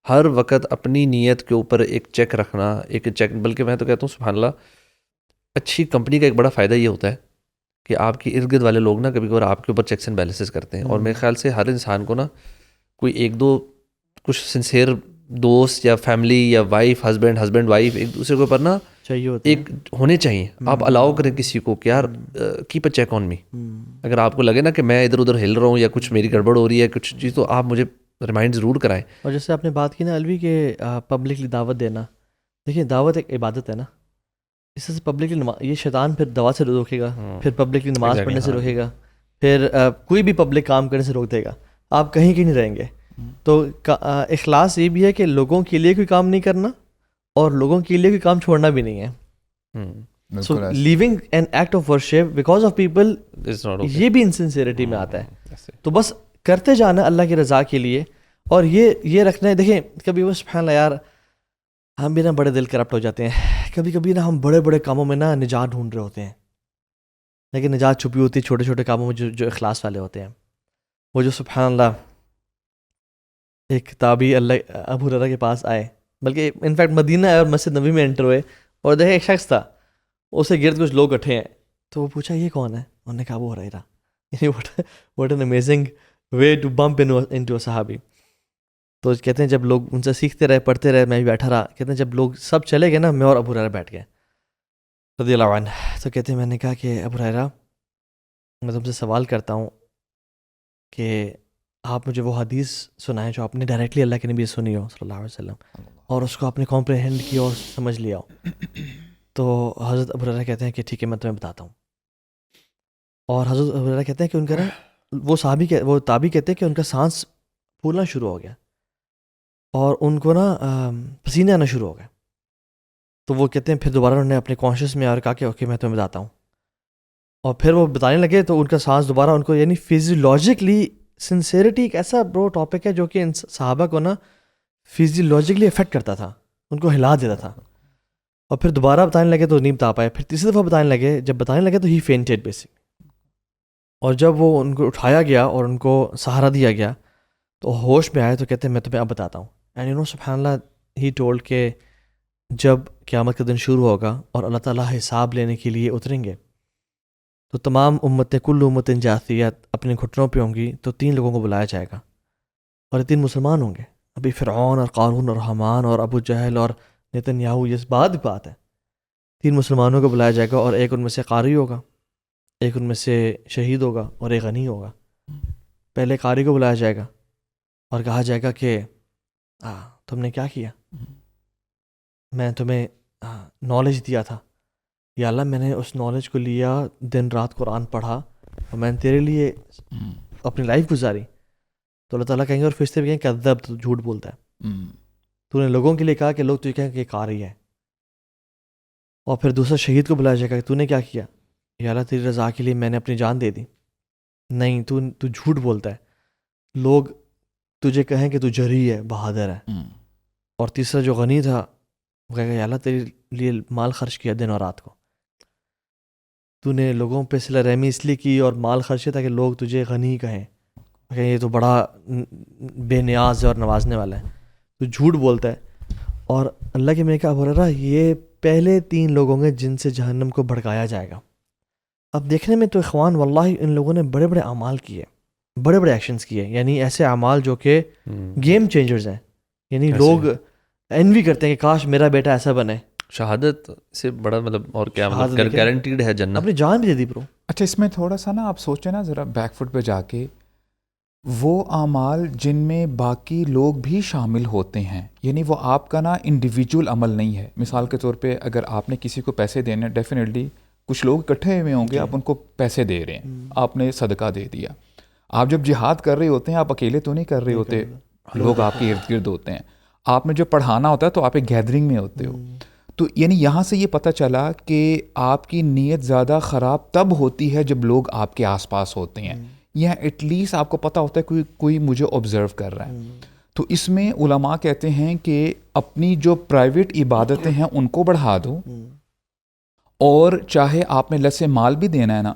ہر وقت اپنی نیت کے اوپر ایک چیک رکھنا, ایک چیک, بلکہ میں تو کہتا ہوں سبحان اللہ, اچھی کمپنی کا ایک بڑا فائدہ یہ ہوتا ہے کہ آپ کے ارد گرد والے لوگ نا کبھی کبھار آپ کے اوپر چیکس اینڈ بیلنسز کرتے ہیں. اور میرے خیال سے ہر انسان کو نا کوئی ایک دو کچھ سنسیئر دوست یا فیملی یا وائف, ہسبینڈ وائف ایک دوسرے کے اوپر نا چاہیے ہوتا ایک ہونے چاہیے. آپ الاؤ کریں کسی کو کہ یار کیپ اے چیک آن می. اگر آپ کو لگے نا کہ میں ادھر ادھر ہل رہا ہوں یا کچھ میری گڑبڑ ہو رہی ہے کچھ چیز, تو آپ مجھے ریمائنڈ ضرور کرائیں. اور جیسے آپ نے بات کی نا الوی کہ پبلکلی دعوت دینا, دیکھیے دعوت ایک عبادت ہے نا, اس سے پبلکلی یہ شیطان پھر دعوت سے روکے گا, پھر پبلکلی نماز پڑھنے سے روکے گا, پھر کوئی بھی پبلک کام کرنے سے روک دے گا, آپ کہیں نہیں رہیں گے. تو اخلاص یہ بھی ہے کہ لوگوں کے لیے کوئی کام نہیں کرنا اور لوگوں کے لیے کوئی کام چھوڑنا بھی نہیں ہے. So leaving an act of worship because of people, یہ بھی انسنسیئرٹی میں آتا ہے. تو بس کرتے جانا اللہ کی رضا کے لیے, اور یہ رکھنا ہے. دیکھیں کبھی وہ سبحان اللہ یار ہم بھی نا بڑے دل کرپٹ ہو جاتے ہیں. کبھی کبھی نا ہم بڑے بڑے کاموں میں نا نجات ڈھونڈ رہے ہوتے ہیں, لیکن نجات چھپی ہوتی ہے چھوٹے چھوٹے کاموں میں جو اخلاص والے ہوتے ہیں. وہ جو سبحان اللہ ایک تابعی اللہ ابو ہریرہ کے پاس آئے, بلکہ انفیکٹ مدینہ اور مسجد نبوی میں انٹر ہوئے, اور دیکھے ایک شخص تھا, اسے گرد کچھ لوگ اٹھے ہیں, تو وہ پوچھا یہ کون ہے؟ انہوں نے کہا ابو ہریرہ. What an amazing way to bump into a صحابی. تو کہتے ہیں جب لوگ ان سے سیکھتے رہے پڑھتے رہے میں بھی بیٹھا رہا, کہتے ہیں جب لوگ سب چلے گئے نا میں اور ابو ہریرہ بیٹھ گئے رضی اللہ عنہ. تو کہتے ہیں میں نے کہا کہ ابو ہریرہ میں تم سے سوال کرتا ہوں کہ آپ مجھے وہ حدیث سنائیں جو آپ نے ڈائریکٹلی اللہ کے نبی سے سنی ہو صلی اللہ علیہ وسلم, اور اس کو آپ نے کمپریہینڈ کیا اور سمجھ لیا ہو. تو حضرت ابو ہریرہ کہتے ہیں کہ ٹھیک ہے میں تمہیں بتاتا ہوں. اور حضرت ابو ہریرہ کہتے ہیں کہ ان کا نا وہ تابعی کہتے ہیں کہ ان کا سانس پھولنا شروع ہو گیا اور ان کو نا پسینے آنا شروع ہو گئے. تو وہ کہتے ہیں پھر دوبارہ انہوں نے اپنے کانشیس میں اور کہا کہ اوکے میں تمہیں بتاتا ہوں, اور پھر وہ بتانے لگے تو ان کا سانس دوبارہ ان کو, یعنی فزیولوجکلی سنسیئرٹی ایک ایسا برو ٹاپک ہے جو کہ ان صحابہ کو نا فزیولوجکلی افیکٹ کرتا تھا, ان کو ہلا دیتا تھا. اور پھر دوبارہ بتانے لگے تو نہیں بتا پائے, پھر تیسری دفعہ بتانے لگے, جب بتانے لگے تو ہی فینٹیڈ بیسک. اور جب وہ ان کو اٹھایا گیا اور ان کو سہارا دیا گیا تو ہوش میں آئے تو کہتے ہیں میں تمہیں اب بتاتا ہوں. اینڈ یو نو سبحان اللہ ہی ٹولڈ کہ جب قیامت کا دن شروع ہوگا اور اللہ تعالیٰ حساب لینے کے لیے اتریں گے تو تمام امتیں کل امت جاثیت اپنے گھٹنوں پہ ہوں گی, تو 3 لوگوں کو بلایا جائے گا اور یہ 3 مسلمان ہوں گے. ابھی فرعون اور قارون اور حامان اور ابو جہل اور نیتنیاہو, یہ بات ہے. 3 مسلمانوں کو بلایا جائے گا اور ایک ان میں سے قاری ہوگا, ایک ان میں سے شہید ہوگا اور ایک غنی ہوگا. پہلے قاری کو بلایا جائے گا اور کہا جائے گا کہ تم نے کیا کیا؟ میں تمہیں نالج دیا تھا, یا اللہ میں نے اس نالج کو لیا, دن رات قرآن پڑھا اور میں نے تیرے لیے اپنی لائف گزاری. تو اللہ تعالیٰ کہیں گے اور فرشتے بھی کہیں کذب, تو جھوٹ بولتا ہے, تو نے لوگوں کے لیے کہا کہ لوگ تو یہ کہیں کہ قاری ہے. اور پھر دوسرا شہید کو بلایا جائے گا کہ تو نے کیا کیا؟ یا اللہ تیری رضا کے لیے میں نے اپنی جان دے دی. نہیں تو جھوٹ بولتا ہے, لوگ تجھے کہیں کہ تو جری ہے, بہادر ہے. اور تیسرا جو غنی تھا وہ کہے گا یا اللہ تیرے لیے مال خرچ کیا دن اور رات کو, تو نے لوگوں پہ صلہ رحمی اس لیے کی اور مال خرچ کیا تاکہ لوگ تجھے غنی کہیں, یہ تو بڑا بے نیاز ہے اور نوازنے والا ہے. تو جھوٹ بولتا ہے. اور اللہ کے میں کہا ابو ہریرہ یہ پہلے 3 لوگ ہوں گے جن سے جہنم کو بھڑکایا جائے گا. اب دیکھنے میں تو اخوان واللہ ان لوگوں نے بڑے بڑے اعمال کیے, بڑے بڑے ایکشنز کیے, یعنی ایسے اعمال جو کہ گیم چینجرز ہیں. یعنی لوگ انوی کرتے ہیں کہ کاش میرا بیٹا ایسا بنے. شہادت سے بڑا مطلب اور کیا, مطلب گارنٹیڈ ہے جنت. اپنی جان بھی دے دی برو. اچھا اس میں تھوڑا سا نا آپ سوچیں نا ذرا بیک فٹ پہ جا کے, وہ اعمال جن میں باقی لوگ بھی شامل ہوتے ہیں, یعنی وہ آپ کا نا انڈیویجول عمل نہیں ہے. مثال کے طور پہ اگر آپ نے کسی کو پیسے دینے, ڈیفینیٹلی کچھ لوگ اکٹھے ہوئے ہوں گے, آپ ان کو پیسے دے رہے ہیں, آپ نے صدقہ دے دیا. آپ جب جہاد کر رہے ہوتے ہیں آپ اکیلے تو نہیں کر رہے ہوتے, لوگ آپ کے ارد گرد ہوتے ہیں. آپ نے جو پڑھانا ہوتا ہے تو آپ ایک گیدرنگ میں ہوتے ہو. تو یعنی یہاں سے یہ پتہ چلا کہ آپ کی نیت زیادہ خراب تب ہوتی ہے جب لوگ آپ کے آس پاس ہوتے ہیں, یا ایٹ لیسٹ آپ کو پتہ ہوتا ہے کوئی مجھے آبزرو کر رہا ہے. تو اس میں علماء کہتے ہیں کہ اپنی جو پرائیویٹ عبادتیں ہیں ان کو بڑھا دو, اور چاہے آپ نے لسے مال بھی دینا ہے نا,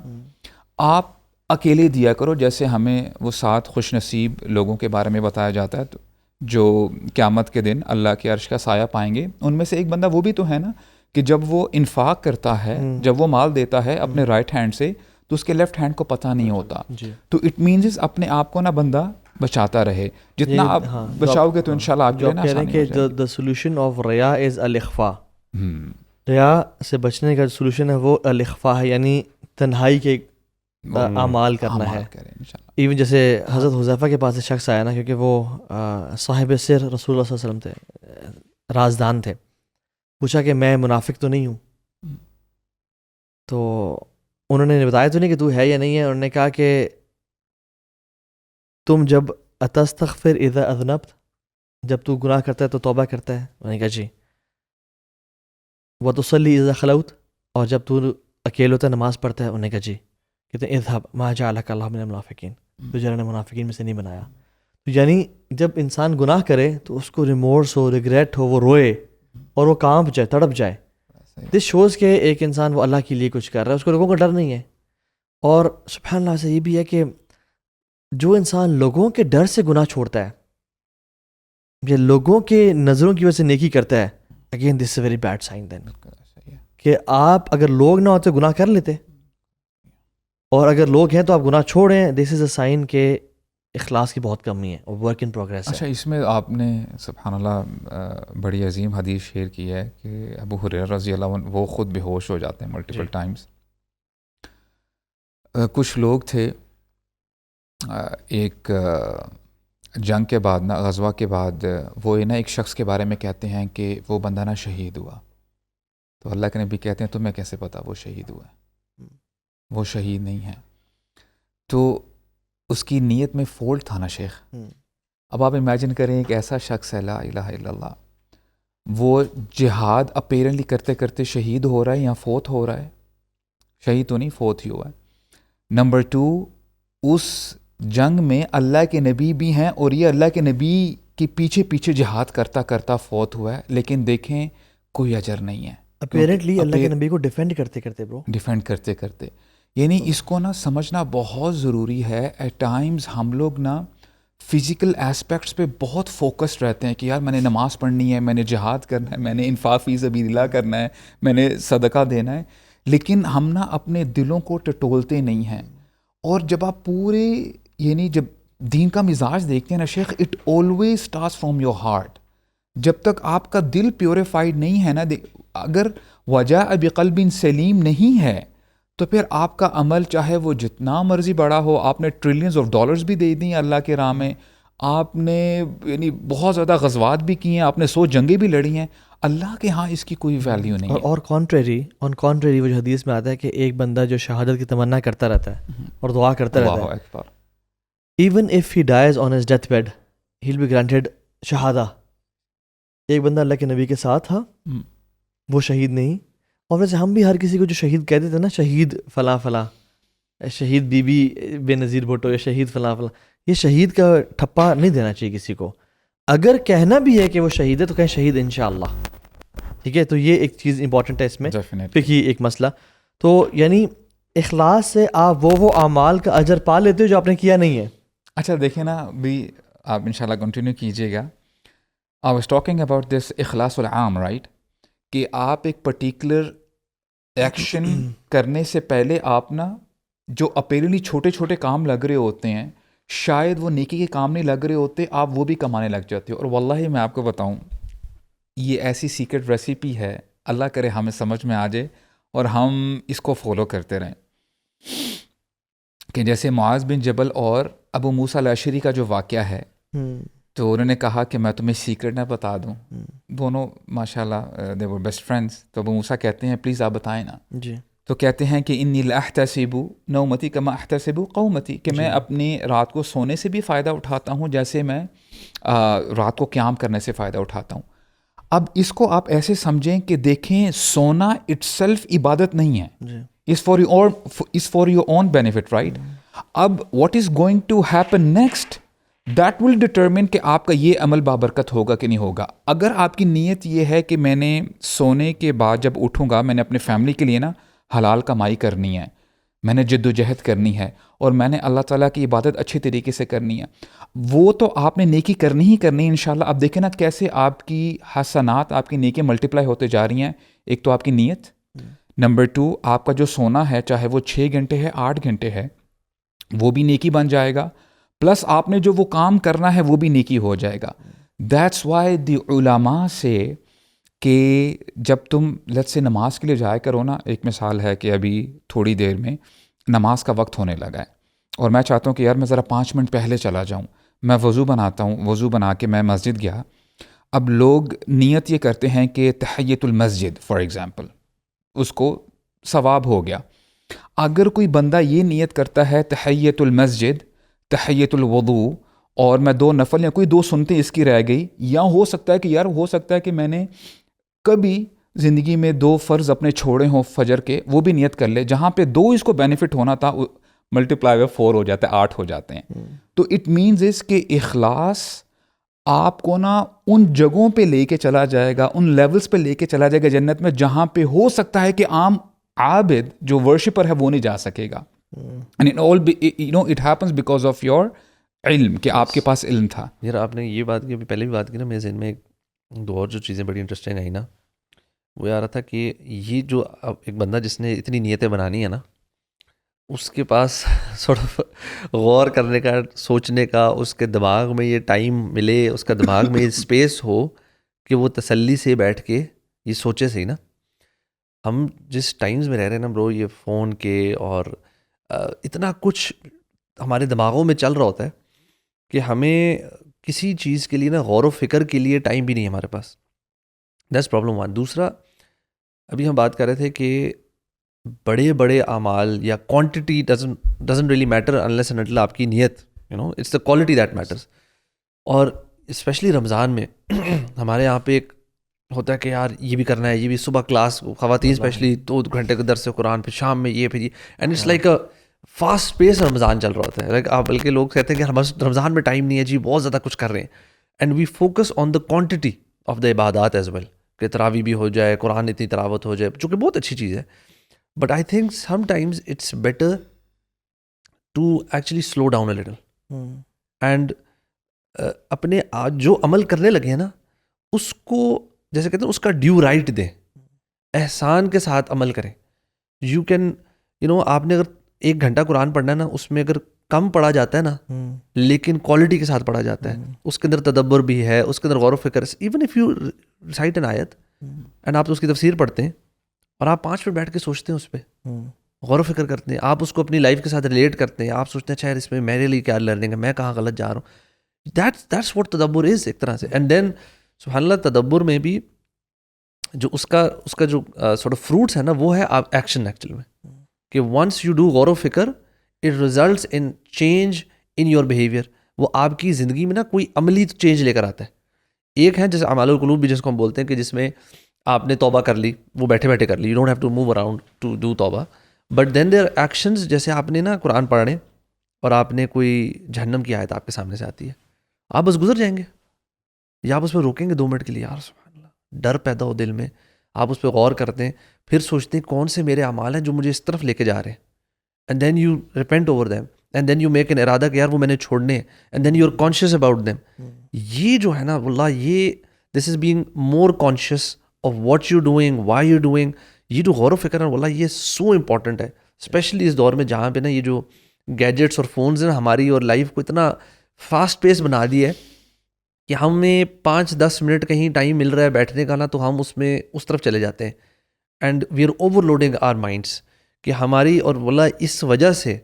آپ اکیلے دیا کرو. جیسے ہمیں وہ 7 خوش نصیب لوگوں کے بارے میں بتایا جاتا ہے جو قیامت کے دن اللہ کے عرش کا سایہ پائیں گے. ان میں سے ایک بندہ وہ بھی تو ہے نا کہ جب وہ انفاق کرتا ہے, جب وہ مال دیتا ہے اپنے رائٹ ہینڈ سے, تو اس کے لیفٹ ہینڈ کو پتہ نہیں ہوتا. تو اٹ مینز اپنے آپ کو نا بندہ بچاتا رہے, جتنا آپ بچاؤ گے تو انشاءاللہ آپ کے لیے نا آسانی ہو جائے گی. the solution of ریا از الاخفاء. ریا سے بچنے کا سولوشن ہے وہ الاخفاء ہے, یعنی تنہائی کے اعمال کرنا ہے. ایون جیسے حضرت حذیفہ کے پاس ایک شخص آیا نا, کیونکہ وہ صاحب سر رسول اللہ صلی اللہ علیہ وسلم تھے, رازدان تھے. پوچھا کہ میں منافق تو نہیں ہوں؟ تو انہوں نے بتایا تو نہیں کہ تو ہے یا نہیں ہے. انہوں نے کہا کہ تم جب اتستغفر اذا اذنبت, جب تو گناہ کرتا ہے تو توبہ کرتا ہے؟ انہوں نے کہا جی. وتصلی اذا خلوت, اور جب تو اکیلے ہوتا ہے نماز پڑھتا ہے؟ انہوں نے کہا جی. کہتے ہیں اذهب ما جعلك اللہ من المنافقین, تجھے اللہ نے منافقین میں سے نہیں بنایا. یعنی جب انسان گناہ کرے تو اس کو ریمورس ہو، ریگریٹ ہو، وہ روئے اور وہ کانپ جائے، تڑپ جائے. دس شوز کہ ایک انسان وہ اللہ کے لیے کچھ کر رہا ہے، اس کو لوگوں کا ڈر نہیں ہے. اور سبحان اللہ سے یہ بھی ہے کہ جو انسان لوگوں کے ڈر سے گناہ چھوڑتا ہے یا لوگوں کے نظروں کی وجہ سے نیکی کرتا ہے، again this a very bad sign then, کہ آپ اگر لوگ نہ ہوتے گناہ کر لیتے، اور اگر لوگ ہیں تو آپ گناہ چھوڑیں. دس از اے سائن کہ اخلاص کی بہت کمی ہے اور ورک ان پروگریس ہے. اچھا، اس میں آپ نے سبحان اللہ بڑی عظیم حدیث شیئر کی ہے کہ ابو ہریرہ رضی اللہ عنہ وہ خود بے ہوش ہو جاتے ہیں ملٹیپل ٹائمز. کچھ لوگ تھے ایک جنگ کے بعد نا، غزوہ کے بعد، وہ نا ایک شخص کے بارے میں کہتے ہیں کہ وہ بندہ نا شہید ہوا. تو اللہ کے نبی کہتے ہیں تمہیں کیسے پتا وہ شہید ہوا ہے؟ وہ شہید نہیں ہے. تو اس کی نیت میں فولٹ تھا نا شیخ. اب آپ امیجن کریں ایک ایسا شخص ہے لا الہ الا اللہ، وہ جہاد اپیرنٹلی کرتے کرتے شہید ہو رہا ہے یا فوت ہو رہا ہے؟ شہید تو نہیں، فوت ہی ہوا ہے. نمبر 2، اس جنگ میں اللہ کے نبی بھی ہیں اور یہ اللہ کے نبی کے پیچھے پیچھے جہاد کرتا کرتا فوت ہوا ہے، لیکن دیکھیں کوئی اجر نہیں ہے. اپیرنٹلی اللہ کے نبی کو ڈیفینڈ کرتے کرتے ڈیفینڈ کرتے کرتے. یعنی اس کو نا سمجھنا بہت ضروری ہے. ایٹ ٹائمز ہم لوگ نا فزیکل اسپیکٹس پہ بہت فوکسڈ رہتے ہیں کہ یار میں نے نماز پڑھنی ہے، میں نے جہاد کرنا ہے، میں نے انفاق فی سبیل اللہ کرنا ہے، میں نے صدقہ دینا ہے، لیکن ہم نا اپنے دلوں کو ٹٹولتے نہیں ہیں. اور جب آپ پورے یعنی جب دین کا مزاج دیکھتے ہیں نا شیخ، it always starts from your heart. جب تک آپ کا دل پیوریفائڈ نہیں ہے نا، اگر وجہ بقلب سلیم نہیں ہے تو پھر آپ کا عمل چاہے وہ جتنا مرضی بڑا ہو، آپ نے ٹریلینز آف ڈالرز بھی دے دیں اللہ کے راہ میں، آپ نے یعنی بہت زیادہ غزوات بھی کی ہیں، آپ نے 100 جنگیں بھی لڑی ہیں، اللہ کے ہاں اس کی کوئی ویلیو نہیں ہے. اور کانٹریری وہ جو حدیث میں آتا ہے کہ ایک بندہ جو شہادت کی تمنا کرتا رہتا ہے اور دعا کرتا رہتا ہے، even if he dies on his death bed he will be granted شہادہ. ایک بندہ اللہ کے نبی کے ساتھ تھا، وہ شہید نہیں. اور ویسے ہم بھی ہر کسی کو جو شہید کہہ دیتے ہیں نا، شہید فلاں فلاں، شہید بی بی بے نظیر بھٹو یا شہید فلاں فلاں، یہ شہید کا ٹھپا نہیں دینا چاہیے کسی کو. اگر کہنا بھی ہے کہ وہ شہید ہے تو کہیں شہید انشاءاللہ. ٹھیک ہے، تو یہ ایک چیز امپورٹنٹ ہے اس میں، فقہی ایک مسئلہ. تو یعنی اخلاص سے آپ وہ اعمال کا اجر پا لیتے ہو جو آپ نے کیا نہیں ہے. اچھا دیکھیں نا، بھی آپ انشاءاللہ کنٹینیو کیجیے گا. I was talking about this اخلاص العام، رائٹ، کہ آپ ایک پرٹیکولر ایکشن کرنے سے پہلے آپ نا جو اپیرنٹلی چھوٹے چھوٹے کام لگ رہے ہوتے ہیں، شاید وہ نیکی کے کام نہیں لگ رہے ہوتے، آپ وہ بھی کمانے لگ جاتے ہو. اور واللہ میں آپ کو بتاؤں، یہ ایسی سیکرٹ ریسیپی ہے، اللہ کرے ہمیں سمجھ میں آ جائے اور ہم اس کو فالو کرتے رہیں. کہ جیسے معاذ بن جبل اور ابو موسیٰ الاشعری کا جو واقعہ ہے، تو انہوں نے کہا کہ میں تمہیں سیکرٹ نہ بتا دوں. دونوں ماشاءاللہ دے ور بیسٹ فرینڈس. تو ابو موسیٰ کہتے ہیں پلیز آپ بتائیں نا. جی. تو کہتے ہیں کہ انی لاحتسب نومتی کما احتسب قومتی، کہ میں اپنی رات کو سونے سے بھی فائدہ اٹھاتا ہوں جیسے میں رات کو قیام کرنے سے فائدہ اٹھاتا ہوں. اب اس کو آپ ایسے سمجھیں کہ دیکھیں سونا اٹ سیلف عبادت نہیں ہے، is for your own benefit, right. اب what is going to happen next, that will determine کہ آپ کا یہ عمل بابرکت ہوگا کہ نہیں ہوگا. اگر آپ کی نیت یہ ہے کہ میں نے سونے کے بعد جب اٹھوں گا میں نے اپنے فیملی کے لیے نا حلال کمائی کرنی ہے، میں نے جد و جہد کرنی ہے، اور میں نے اللہ تعالیٰ کی عبادت اچھے طریقے سے کرنی ہے، وہ تو آپ نے نیکی کرنی ہی کرنی ہے انشاءاللہ. اب دیکھیں نا کیسے آپ کی حسنات، آپ کی نیکی ملٹیپلائی ہوتے جا رہی ہیں. ایک تو آپ کی نیت، نمبر 2 آپ کا جو سونا ہے چاہے وہ 6 گھنٹے ہے 8 گھنٹے ہے وہ بھی نیکی بن جائے گا، پلس آپ نے جو وہ کام کرنا ہے وہ بھی نیکی ہو جائے گا. دیٹس وائی دی علماء سے کہ جب تم لیٹ سے نماز کے لیے جایا کرو نا، ایک مثال ہے کہ ابھی تھوڑی دیر میں نماز کا وقت ہونے لگا ہے اور میں چاہتا ہوں کہ یار میں ذرا 5 منٹ پہلے چلا جاؤں، میں وضو بناتا ہوں، وضو بنا کے میں مسجد گیا. اب لوگ نیت یہ کرتے ہیں کہ تحیۃ المسجد فار ایگزامپل، اس کو ثواب ہو گیا. اگر کوئی بندہ یہ نیت کرتا ہے تحیۃ المسجد، تحیۃ الوضو، اور میں 2 نفل یا کوئی 2 سنتیں اس کی رہ گئی، یا ہو سکتا ہے کہ یار ہو سکتا ہے کہ میں نے کبھی زندگی میں 2 فرض اپنے چھوڑے ہوں فجر کے، وہ بھی نیت کر لے، جہاں پہ 2 اس کو بینیفٹ ہونا تھا ملٹیپلائی ہوئے 4 ہو جاتے ہیں, 8 ہو جاتے ہیں. تو اٹ مینز اس کہ اخلاص آپ کو نا ان جگہوں پہ لے کے چلا جائے گا, ان لیولز پہ لے کے چلا جائے گا جنت میں, جہاں پہ ہو سکتا ہے کہ عام عابد جو ورشپر ہے وہ نہیں جا سکے گا. And it all it happens because of your علم, کہ آپ کے پاس علم تھا. یار آپ نے یہ بات کی, ابھی پہلے بھی بات کی نا, میرے ذہن میں دو اور جو چیزیں بڑی انٹرسٹنگ آئی نا, وہ یہ آ رہا تھا کہ یہ جو ایک بندہ جس نے اتنی نیتیں بنانی ہے نا, اس کے پاس سورٹ آف غور کرنے کا, سوچنے کا, اس کے دماغ میں یہ ٹائم ملے, اس کا دماغ میں یہ اسپیس ہو کہ وہ تسلی سے بیٹھ کے یہ سوچے صحیح نا. ہم جس ٹائمز میں رہ رہے ہیں نا برو, یہ فون کے اور اتنا کچھ ہمارے دماغوں میں چل رہا ہوتا ہے کہ ہمیں کسی چیز کے لیے نا غور و فکر کے لیے ٹائم بھی نہیں ہے ہمارے پاس. That's problem 1. دوسرا, ابھی ہم بات کر رہے تھے کہ بڑے بڑے اعمال یا quantity doesn't really matter unless and until آپ کی نیت, it's the quality that matters. اور اسپیشلی رمضان میں ہمارے یہاں پہ ایک ہوتا ہے کہ یار یہ بھی کرنا ہے, یہ بھی, صبح کلاس, خواتین اسپیشلی 2 گھنٹے کا درس قرآن, پھر شام میں یہ, پھر یہ, and it's like a fast pace رمضان چل رہا ہوتا ہے. لائک آپ بلکہ لوگ کہتے ہیں کہ ہمارے رمضان میں ٹائم نہیں ہے جی, بہت زیادہ کچھ کر رہے ہیں. And we focus on the quantity of the عبادات ایز ویل, کہ تراویح بھی ہو جائے, قرآن اتنی تلاوت ہو جائے, جو کہ بہت اچھی چیز ہے. But I think sometimes it's better to actually slow down a little and اپنے جو عمل کرنے لگے ہیں نا, اس کو جیسے کہتے ہیں اس کا ڈیو رائٹ دیں, احسان کے ساتھ عمل کریں. یو کین آپ نے اگر 1 گھنٹہ قرآن پڑھنا ہے نا, اس میں اگر کم پڑھا جاتا ہے نا, لیکن کوالٹی کے ساتھ پڑھا جاتا ہے, اس کے اندر تدبر بھی ہے, اس کے اندر غور و فکر. Even if you recite an آیت اینڈ آپ اس کی تفسیر پڑھتے ہیں اور آپ 5 منٹ بیٹھ کے سوچتے ہیں, اس پہ غور و فکر کرتے ہیں, آپ اس کو اپنی لائف کے ساتھ ریلیٹ کرتے ہیں, آپ سوچتے ہیں اچھا یار اس میں میرے لیے کیا لرننگ ہے, میں کہاں غلط جا رہا ہوں. دیٹس واٹ تدبر از ایک طرح سے. اینڈ دین سبحان اللہ, تدبر میں بھی جو اس کا جو سورٹ آف فروٹس ہے نا, وہ ہے ایکشن ایکچولی میں, کہ ونس یو ڈو غور و فکر it results in change in your behaviour. وہ آپ کی زندگی میں نا کوئی عملی چینج لے کر آتا ہے. ایک ہے جیسے اعمال القلوب بھی جس کو ہم بولتے ہیں, کہ جس میں آپ نے توبہ کر لی, وہ بیٹھے بیٹھے کر لی, you don't have to move around to do توبہ. بٹ دین دیر ایکشنز, جیسے آپ نے نا قرآن پڑھنے اور آپ نے کوئی جہنم کی آیت آپ کے سامنے سے آتی ہے, آپ بس گزر جائیں گے, یا آپ اس پہ روکیں گے 2 منٹ کے لیے, یار سبحان اللہ, ڈر پیدا ہو دل میں, آپ اس پہ غور کرتے ہیں, پھر سوچتے ہیں کون سے میرے اعمال ہیں جو مجھے اس طرف لے کے جا رہے ہیں, and then you repent over them, and then you make an ارادہ کہ یار وہ میں نے چھوڑنے ہیں, and then you are conscious about them. یہ جو ہے نا واللہ, یہ this is being more conscious of what you doing, why you doing. یہ جو غور و فکر ہے واللہ, یہ سو امپورٹنٹ ہے, اسپیشلی اس دور میں جہاں پہ نا یہ جو گیجٹس اور فونز ہیں ہماری اور لائف کو اتنا فاسٹ پیس بنا دی ہے کہ ہمیں 5-10 منٹ کہیں ٹائم مل رہا ہے بیٹھنے کا نا, تو ہم اس میں اس طرف چلے جاتے ہیں, and we are overloading our minds. کہ ہماری, اور واللہ اس وجہ سے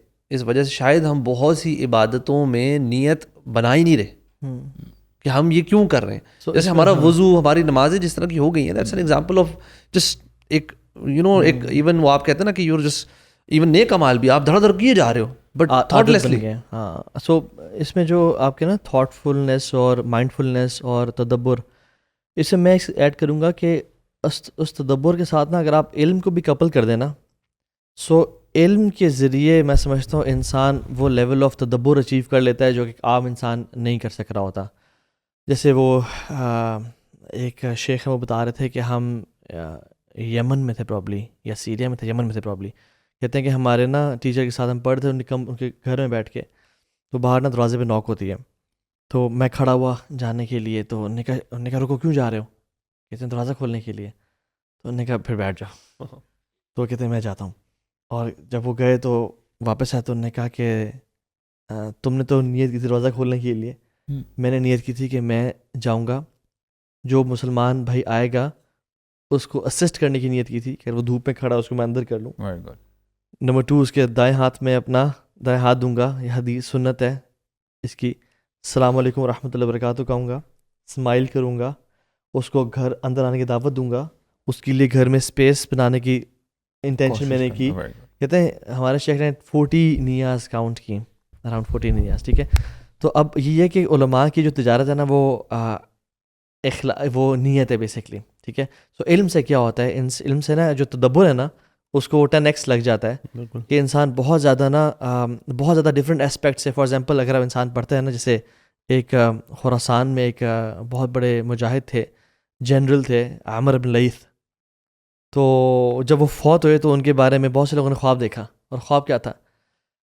شاید ہم بہت سی عبادتوں میں نیت بنا ہی نہیں رہے کہ ہم یہ کیوں کر رہے ہیں. جیسے ہمارا وضو, ہماری نمازیں جس طرح کی ہو گئی ہیں, that's an example of just ایک ایک ایون وہ آپ کہتے ہیں نا کہ یور جسٹ ایون نیک عمال بھی آپ دھڑ دھڑ کیے جا رہے ہو, بٹ تھاٹ لیسلی. ہاں, سو اس میں جو آپ کے نا تھاٹ فلنس اور مائنڈ فلنس اور تدبر, اس سے میں ایڈ کروں گا کہ اس تدبر کے ساتھ نا اگر آپ علم کو بھی کپل کر دیں نا, سو علم کے ذریعے میں سمجھتا ہوں انسان وہ لیول آف تدبر اچیو کر لیتا ہے جو کہ عام انسان نہیں کر سک رہا ہوتا. جیسے وہ ایک شیخ ہے, وہ بتا رہے تھے کہ ہم یمن میں تھے پرابلی, یا سیریا میں تھے, یمن میں تھے پرابلی. کہتے ہیں کہ ہمارے نا ٹیچر کے ساتھ ہم پڑھتے تھے, ان کے گھر میں بیٹھ کے, تو باہر نا دروازے پہ نوک ہوتی ہے, تو میں کھڑا ہوا جانے کے لیے, تو انہوں نے کہا رکو کیوں جا رہے ہو, کہتے ہیں دروازہ کھولنے کے لیے. تو انہوں نے کہا پھر بیٹھ جاؤ, تو کہتے ہیں میں جاتا ہوں. اور جب وہ گئے تو واپس آئے, تو انہوں نے کہا کہ تم نے تو نیت کی تھی دروازہ کھولنے کے لیے, میں نے نیت کی تھی کہ میں جاؤں گا, جو مسلمان بھائی آئے گا اس کو اسسٹ کرنے کی نیت کی تھی, کہ وہ دھوپ میں کھڑا اس کو میں اندر کر لوں. نمبر 2, اس کے دائیں ہاتھ میں اپنا دائیں ہاتھ دوں گا, یہ حدیث سنت ہے اس کی, السلام علیکم ورحمۃ اللہ وبرکاتہ کہوں گا, اسمائل کروں گا, اس کو گھر اندر آنے کی دعوت دوں گا, اس کے لیے گھر میں اسپیس بنانے کی انٹینشن میں نے کی. کہتے ہیں ہمارے شیخ نے 40 نیاز کاؤنٹ کی, اراؤنڈ 40 نیاز, ٹھیک ہے. تو اب یہ ہے کہ علماء کی جو تجارت ہے نا, وہ نیت ہے بیسکلی, ٹھیک ہے. سو علم سے کیا ہوتا ہے, علم سے نا جو تدبر ہے نا, اس کو 10x لگ جاتا ہے بالکل. کہ انسان بہت زیادہ نا بہت زیادہ ڈفرینٹ اسپیکٹ سے. فار ایگزامپل اگر اب انسان پڑھتا ہے نا, جیسے ایک خراسان میں ایک بہت بڑے مجاہد تھے, جنرل تھے, عامر بن لیث. تو جب وہ فوت ہوئے تو ان کے بارے میں بہت سے لوگوں نے خواب دیکھا, اور خواب کیا تھا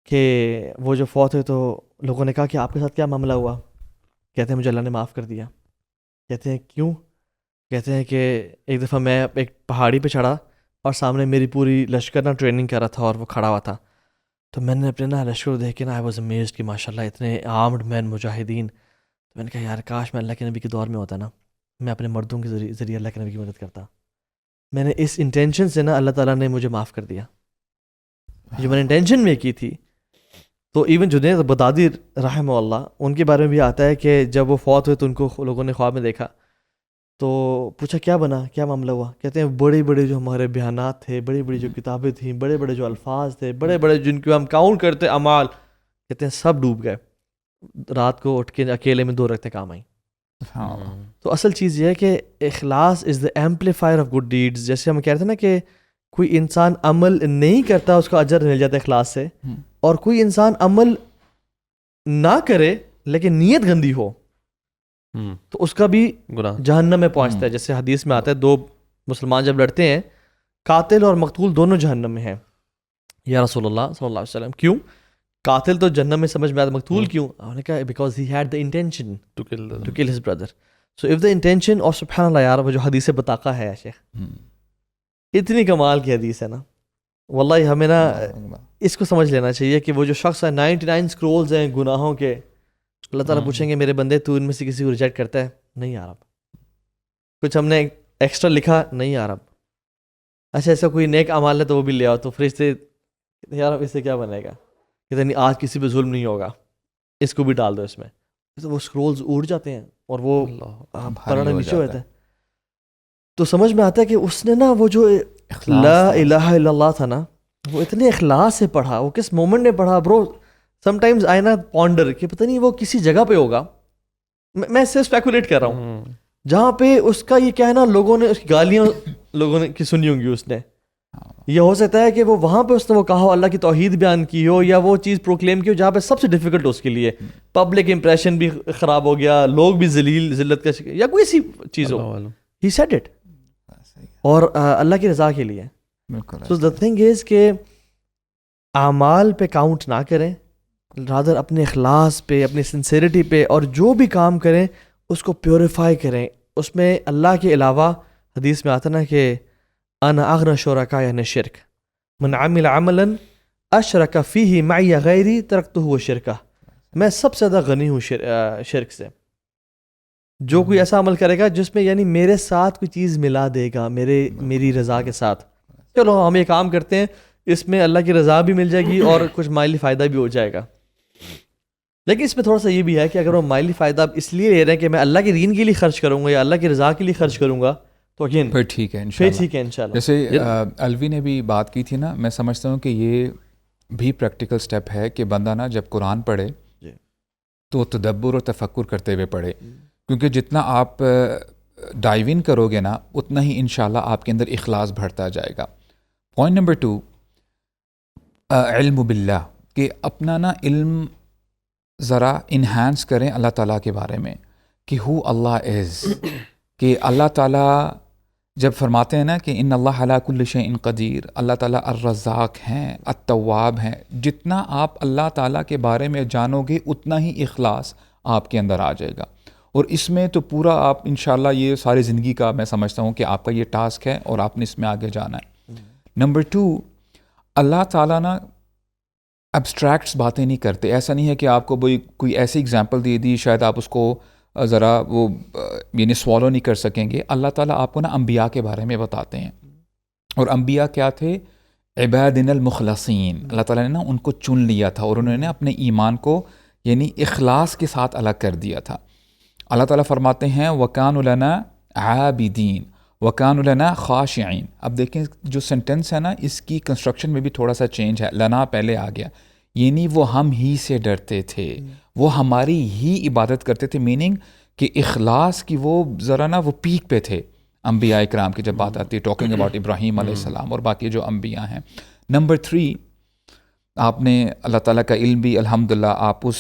کہ وہ جو فوت ہوئے تو لوگوں نے کہا کہ آپ کے ساتھ کیا معاملہ ہوا؟ کہتے ہیں مجھے اللہ نے معاف کر دیا. کہتے ہیں کیوں؟ کہتے ہیں کہ ایک دفعہ میں ایک پہاڑی پہ چڑھا اور سامنے میری پوری لشکر نا ٹریننگ کر رہا تھا اور وہ کھڑا ہوا تھا, تو میں نے اپنے نا لشکر کو دیکھ کے نا آئی واز امیزڈ کہ ماشاء اللہ اتنے آرمڈ مین مجاہدین. تو میں نے کہا یار کاش میں اللہ کے نبی کے دور میں ہوتا نا, میں اپنے مردوں کے ذریعے اللہ کے نبی کی مدد کرتا. میں نے اس انٹینشن سے نا اللہ تعالیٰ نے مجھے معاف کر دیا جو میں نے انٹینشن میں کی تھی. تو ایون جنید بغدادی رحمہ اللہ, ان کے بارے میں بھی آتا ہے کہ جب وہ فوت ہوئے تو ان کو لوگوں نے خواب میں دیکھا, تو پوچھا کیا بنا, کیا معاملہ ہوا؟ کہتے ہیں بڑے بڑے جو ہمارے بیانات تھے, بڑی بڑی جو کتابیں تھیں, بڑے بڑے جو الفاظ تھے, بڑے بڑے جن کو ہم کاؤنٹ کرتے اعمال, کہتے ہیں سب ڈوب گئے. رات کو اٹھ کے اکیلے میں 2 رکعتیں کام آئیں. تو اصل چیز یہ ہے کہ اخلاص از دا ایمپلیفائر آف گڈ ڈیڈز. جیسے ہم کہہ رہے تھے نا کہ کوئی انسان عمل نہیں کرتا اس کو اجر مل جاتا ہے اخلاص سے, اور کوئی انسان عمل نہ کرے لیکن نیت گندی ہو تو اس کا بھی گناہ جہنم میں پہنچتا ہے. جیسے حدیث میں آتا ہے 2 مسلمان جب لڑتے ہیں, قاتل اور مقتول دونوں جہنم میں ہیں. یا رسول اللہ صلی اللہ علیہ وسلم کیوں؟ قاتل تو جہنم میں سمجھ میں آتا, مقتول کیوں؟ انہوں نے کہا because he had the intention to kill his brother. So if the intention, اور سبحان اللہ یار وہ جو حدیث بطاقہ ہے شیخ, اتنی کمال کی حدیث ہے نا, واللہ ہمیں نا اس کو سمجھ لینا چاہیے کہ وہ جو شخص ہے 99 اسکرولز ہیں گناہوں کے, اللہ تعالیٰ پوچھیں گے میرے بندے تو ان میں سے کسی کو ریجیکٹ کرتا ہے؟ نہیں یار. اب کچھ ہم نے ایکسٹرا لکھا, نہیں یار. اب اچھا ایسا کوئی نیک اعمال ہے تو وہ بھی لے آؤ, تو فرشتے یار اب اس سے کیا بنے گا؟ کہتے نہیں آج کسی پہ ظلم نہیں ہوگا, اس کو بھی ڈال دو اس میں. تو وہ اسکرولز اڑ جاتے ہیں اور وہ پڑھنا نیچے ہوتا ہے. تو سمجھ میں آتا ہے کہ اس نے نا وہ جو لا الہ الا اللہ تھا نا, وہ اتنے اخلاص سے پڑھا. وہ کس مومنٹ نے پڑھا برو؟ سم ٹائمز آئی نا پونڈر کہ پتہ نہیں وہ کسی جگہ پہ ہوگا, میں اس سے اسپیکولیٹ کر رہا ہوں, جہاں پہ اس کا یہ کہنا لوگوں نے, اس کی گالیاں لوگوں نے کی سنی ہوں گی اس نے. یہ ہو سکتا ہے کہ وہ وہاں پہ اس نے وہ کہا ہو, اللہ کی توحید بیان کی ہو, یا وہ چیز پروکلیم کی ہو جہاں پہ سب سے ڈیفیکلٹ ہو اس کے لیے, پبلک امپریشن بھی خراب ہو گیا, لوگ بھی ذلت کا شکار, یا کوئی ایسی چیز ہو. ہی سیڈ اٹ, اور اللہ کی رضا کے لیے. سو دا تھنگ از کہ اعمال پہ کاؤنٹ نہ کریں, رادر اپنے اخلاص پہ, اپنی سنسیریٹی پہ, اور جو بھی کام کریں اس کو پیوریفائی کریں. اس میں اللہ کے علاوہ حدیث میں آتا نا کہ انا اغنى شرکاء عن الشرک من عمل عملا اشرک فیہ معی غیری ترکتہ وشرکہ. میں سب سے زیادہ غنی ہوں شرک سے. جو کوئی ایسا عمل کرے گا جس میں یعنی میرے ساتھ کوئی چیز ملا دے گا میری رضا کے ساتھ, چلو ہم یہ کام کرتے ہیں, اس میں اللہ کی رضا بھی مل جائے گی اور کچھ مالی فائدہ بھی ہو جائے گا. لیکن اس میں تھوڑا سا یہ بھی ہے کہ اگر وہ مالی فائدہ اس لیے لے رہے ہیں کہ میں اللہ کے دین کے لیے خرچ کروں گا یا اللہ کی رضا کے لیے خرچ کروں گا, تو اگین پھر ٹھیک ہے انشاءاللہ. جیسے الوی نے بھی بات کی تھی نا, میں سمجھتا ہوں کہ یہ بھی پریکٹیکل سٹیپ ہے کہ بندہ نا جب قرآن پڑھے تو تدبر اور تفکر کرتے ہوئے پڑھے, کیونکہ جتنا آپ ڈائیو ان کرو گے نا اتنا ہی انشاءاللہ آپ کے اندر اخلاص بڑھتا جائے گا. پوائنٹ نمبر 2, علم باللہ, کہ اپنا نا علم ذرا انہینس کریں اللہ تعالیٰ کے بارے میں کہ ہو اللہ از, کہ اللہ تعالیٰ جب فرماتے ہیں نا کہ ان اللہ علی کل شیء قدیر, اللہ تعالیٰ الرزاق ہیں, التواب ہیں. جتنا آپ اللہ تعالیٰ کے بارے میں جانو گے اتنا ہی اخلاص آپ کے اندر آ جائے گا. اور اس میں تو پورا آپ انشاءاللہ یہ ساری زندگی کا میں سمجھتا ہوں کہ آپ کا یہ ٹاسک ہے اور آپ نے اس میں آگے جانا ہے. نمبر 2, اللہ تعالیٰ نا ابسٹریکٹس باتیں نہیں کرتے. ایسا نہیں ہے کہ آپ کو کوئی ایسی اگزامپل دے دی شاید آپ اس کو ذرا وہ یعنی سوالو نہیں کر سکیں گے. اللہ تعالیٰ آپ کو نا انبیاء کے بارے میں بتاتے ہیں, اور انبیاء کیا تھے؟ عبادنا المخلصین. اللہ تعالیٰ نے نا ان کو چن لیا تھا اور انہوں نے اپنے ایمان کو یعنی اخلاص کے ساتھ الگ کر دیا تھا. اللہ تعالیٰ فرماتے ہیں وَكَانُوا لَنَا عَابِدِينَ وَكَانُوا لَنَا خَاشِعِينَ. اب دیکھیں جو سینٹنس ہے نا اس کی کنسٹرکشن میں بھی تھوڑا سا چینج ہے. لنا پہلے آ گیا, یعنی وہ ہم ہی سے ڈرتے تھے, وہ ہماری ہی عبادت کرتے تھے, میننگ کہ اخلاص کی وہ ذرا نا وہ پیک پہ تھے. انبیاء اکرام کی جب بات آتی ہے, ٹاکنگ اباؤٹ ابراہیم علیہ السلام اور باقی جو انبیاء ہیں. نمبر 3, آپ نے اللہ تعالیٰ کا علم بھی الحمدللہ آپ اس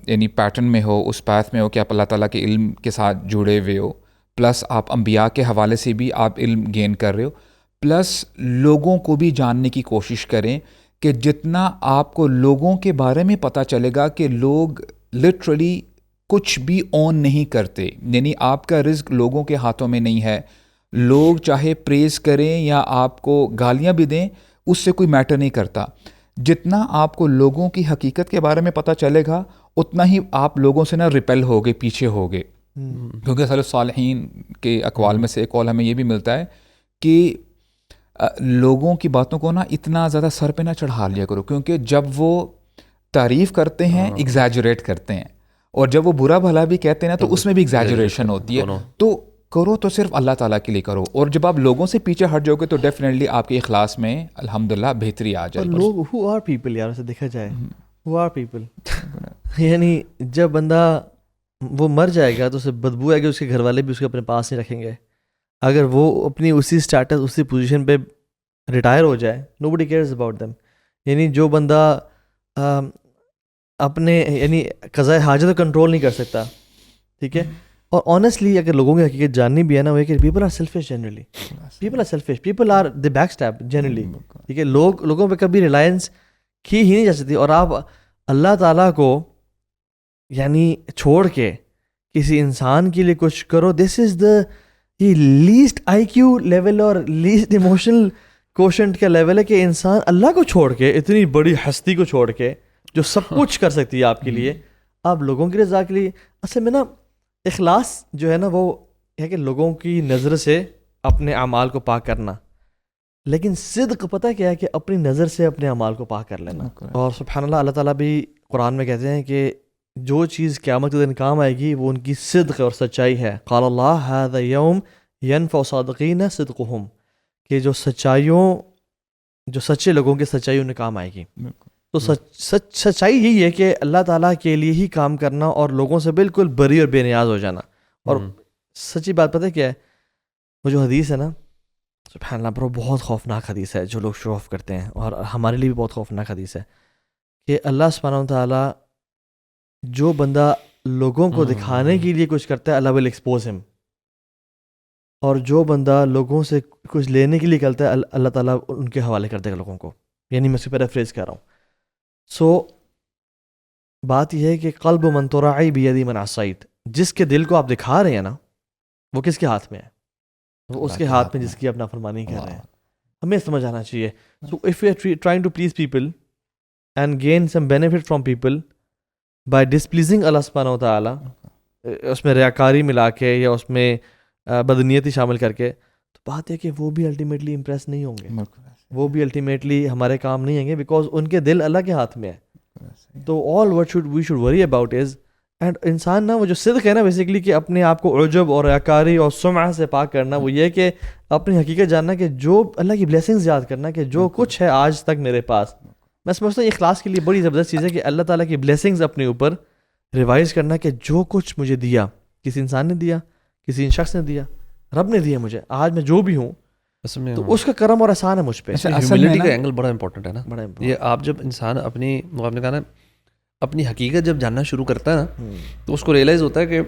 یعنی پیٹرن میں ہو, اس پاتھ میں ہو کہ آپ اللہ تعالیٰ کے علم کے ساتھ جڑے ہوئے ہو, پلس آپ انبیاء کے حوالے سے بھی آپ علم گین کر رہے ہو, پلس لوگوں کو بھی جاننے کی کوشش کریں کہ جتنا آپ کو لوگوں کے بارے میں پتہ چلے گا کہ لوگ لٹرلی کچھ بھی اون نہیں کرتے, یعنی آپ کا رزق لوگوں کے ہاتھوں میں نہیں ہے. لوگ چاہے پریز کریں یا آپ کو گالیاں بھی دیں, اس سے کوئی میٹر نہیں کرتا. جتنا آپ کو لوگوں کی حقیقت کے بارے میں پتہ چلے گا اتنا ہی آپ لوگوں سے ریپیل ہوگے, پیچھے ہوگے. کیونکہ سلف صالحین کے اقوال میں سے ایک قول ہمیں یہ بھی ملتا ہے کہ لوگوں کی باتوں کو اتنا زیادہ سر پہ نہ چڑھا لیا کرو, کیونکہ جب وہ تعریف کرتے ہیں ایگزیجریٹ کرتے ہیں, اور جب وہ برا بھلا بھی کہتے ہیں تو اس میں بھی ایگزیجریشن ہوتی ہے. تو کرو تو صرف اللہ تعالیٰ کے لیے کرو, اور جب آپ لوگوں سے پیچھے ہٹ جاؤ گے تو ڈیفینیٹلی آپ کے اخلاص میں الحمدللہ بہتری آ جائے گی. لوگ who are people یار, اسے دیکھا جائے who are people یعنی جب بندہ وہ مر جائے گا تو اسے بدبو آئے گی, اس کے گھر والے بھی اس کے اپنے پاس نہیں رکھیں گے. اگر وہ اپنی اسی اسٹیٹس اسی پوزیشن پہ ریٹائر ہو جائے, nobody cares about them. یعنی جو بندہ اپنے یعنی قضاء حاجت کو کنٹرول نہیں کر سکتا, ٹھیک ہے. اور آنیسٹلی اگر لوگوں کی حقیقت جاننی بھی ہے نا, وہ کہ people are selfish generally, people are selfish, people are they back step generally, ٹھیک ہے. لوگوں پہ کبھی ریلائنس کی ہی نہیں جا سکتی. اور آپ اللہ تعالیٰ کو یعنی چھوڑ کے کسی انسان کے لیے کچھ کرو, دس از دا یہ لیسٹ آئی کیو لیول اور لیسٹ ایموشنل کوشنٹ کا لیول ہے کہ انسان اللہ کو چھوڑ کے, اتنی بڑی ہستی کو چھوڑ کے جو سب کچھ کر سکتی ہے آپ کے لیے, آپ لوگوں کی رضا کے لیے. اصل میں نا اخلاص جو ہے نا وہ ہے کہ لوگوں کی نظر سے اپنے اعمال کو پاک کرنا, لیکن صدق پتہ کیا ہے کہ اپنی نظر سے اپنے اعمال کو پاک کر لینا. اور سبحان اللہ, اللہ تعالیٰ بھی قرآن میں کہتے ہیں کہ جو چیز قیامت کے دن کام آئے گی وہ ان کی صدق اور سچائی ہے. قال اللہ ھذا یوم ینفع صادقین صدقہم, کہ جو سچے لوگوں کی سچائی انہیں کام آئے گی. تو سچائی یہی ہے کہ اللہ تعالیٰ کے لیے ہی کام کرنا اور لوگوں سے بالکل بری اور بے نیاز ہو جانا. اور سچی بات پتہ کیا ہے, وہ جو حدیث ہے نا, سبحان اللہ برو, بہت خوفناک حدیث ہے جو لوگ شو آف کرتے ہیں, اور ہمارے لیے بھی بہت خوفناک حدیث ہے کہ اللہ سبحانہ و تعالیٰ جو بندہ لوگوں کو دکھانے کے لیے کچھ کرتا ہے اللہ ول ایکسپوز ہم, اور جو بندہ لوگوں سے کچھ لینے کے لیے کرتا ہے اللہ تعالیٰ ان کے حوالے کر دے گا لوگوں کو. یعنی میں اس پہ ریفریز کر رہا ہوں. سو بات یہ ہے کہ قلب من تراعی بیدی من عصیت, جس کے دل کو آپ دکھا رہے ہیں نا وہ کس کے ہاتھ میں ہے, وہ اس کے ہاتھ میں جس کی آپ نافرمانی کر رہے ہیں. ہمیں سمجھ آنا چاہیے. So if you are trying to please people and gain some benefit from people by displeasing اللہ سبحانہ و تعالیٰ, اس میں ریاکاری ملا کے یا اس میں بدنیتی شامل کر کے, تو بات ہے کہ وہ بھی الٹیمیٹلی امپریس نہیں ہوں گے, وہ بھی الٹیمیٹلی ہمارے کام نہیں آئیں گے, بیکاز ان کے دل اللہ کے ہاتھ میں ہے. تو all what we should worry about is, and انسان نا وہ جو صدق ہے نا بیسیکلی کہ اپنے آپ کو عجب اور ریاکاری اور سمعہ سے پاک کرنا, وہ یہ کہ اپنی حقیقت جاننا کہ جو اللہ کی بلیسنگز یاد کرنا کہ جو کچھ ہے آج تک میرے پاس. میں سمجھتا ہوں اخلاص کے لیے بڑی زبردست چیز ہے کہ اللہ تعالیٰ کی بلیسنگز اپنے اوپر ریوائز کرنا کہ جو کچھ مجھے دیا, کسی انسان نے دیا, کسی شخص نے دیا, رب نے دیا مجھے, آج میں جو بھی ہوں تو اس کا کرم اور احسان ہے مجھ پہ. ہیوملٹی کا اینگل بڑا امپورٹنٹ ہے نا, یہ آپ جب انسان اپنی آپ نے کہا نا اپنی حقیقت جب جاننا شروع کرتا ہے نا تو اس کو ریئلائز ہوتا ہے کہ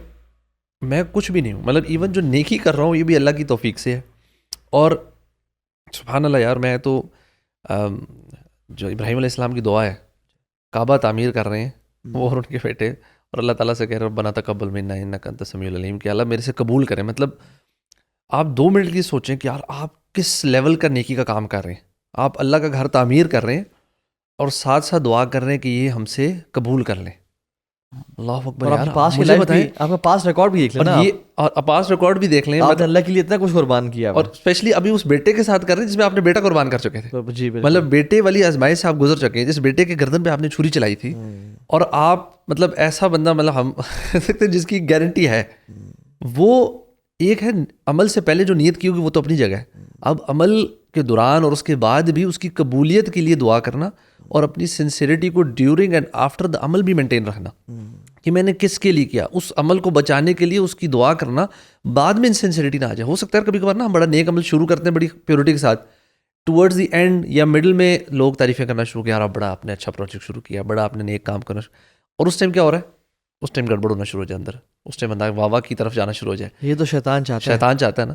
میں کچھ بھی نہیں ہوں, مطلب ایون جو نیکی کر رہا ہوں یہ بھی اللہ کی توفیق سے ہے. اور سبحان اللہ یار, میں تو جو ابراہیم علیہ السلام کی دعا ہے, کعبہ تعمیر کر رہے ہیں وہ اور ان کے بیٹے, اور اللہ تعالیٰ سے کہہ رہے ربنا تقبل منا انک انت السمیع العلیم, کہ اللہ میرے سے قبول کریں. مطلب آپ 2 منٹ کی سوچیں کہ یار آپ کس لیول کا نیکی کا کام کر رہے ہیں. آپ اللہ کا گھر تعمیر کر رہے ہیں اور ساتھ ساتھ دعا کر رہے ہیں کہ یہ ہم سے قبول کر لیں. اللہ اکبر یار, مجھے بتائیں آپ کا پاس ریکارڈ بھی دیکھ لیں, اور یہ پاس ریکارڈ بھی دیکھ لیں, آپ نے اللہ کے لیے اتنا کچھ قربان کیا, اور اسپیشلی ابھی اس بیٹے کے ساتھ کر رہے ہیں جس میں آپ نے بیٹا قربان کر چکے تھے. جی مطلب بیٹے والی آزمائش سے آپ گزر چکے ہیں, جس بیٹے کے گردن پہ آپ نے چھری چلائی تھی, اور آپ مطلب ایسا بندہ, مطلب ہم سکتے جس کی گارنٹی ہے. وہ ایک ہے عمل سے پہلے جو نیت کی ہوگی وہ تو اپنی جگہ ہے, اب عمل کے دوران اور اس کے بعد بھی اس کی قبولیت کے لیے دعا کرنا, اور اپنی سنسیریٹی کو ڈیورنگ اینڈ آفٹر دا عمل بھی مینٹین رکھنا کہ میں نے کس کے لیے کیا, اس عمل کو بچانے کے لیے اس کی دعا کرنا, بعد میں انسنسیریٹی نہ آ جائے. ہو سکتا ہے کبھی کبھار نا ہم بڑا نیک عمل شروع کرتے ہیں بڑی پیورٹی کے ساتھ, ٹورڈز دی اینڈ یا مڈل میں لوگ تعریفیں کرنا شروع کیا, یار بڑا آپ نے اچھا پروجیکٹ شروع کیا, بڑا آپ نے نیک کام کرنا اور اس ٹائم کیا ہو رہا ہے, اس ٹائم گڑبڑ ہونا شروع ہو جائے اندر, اس ٹائم بندہ واہ کی طرف جانا شروع ہو جائے. یہ تو شیطان چاہتا ہے نا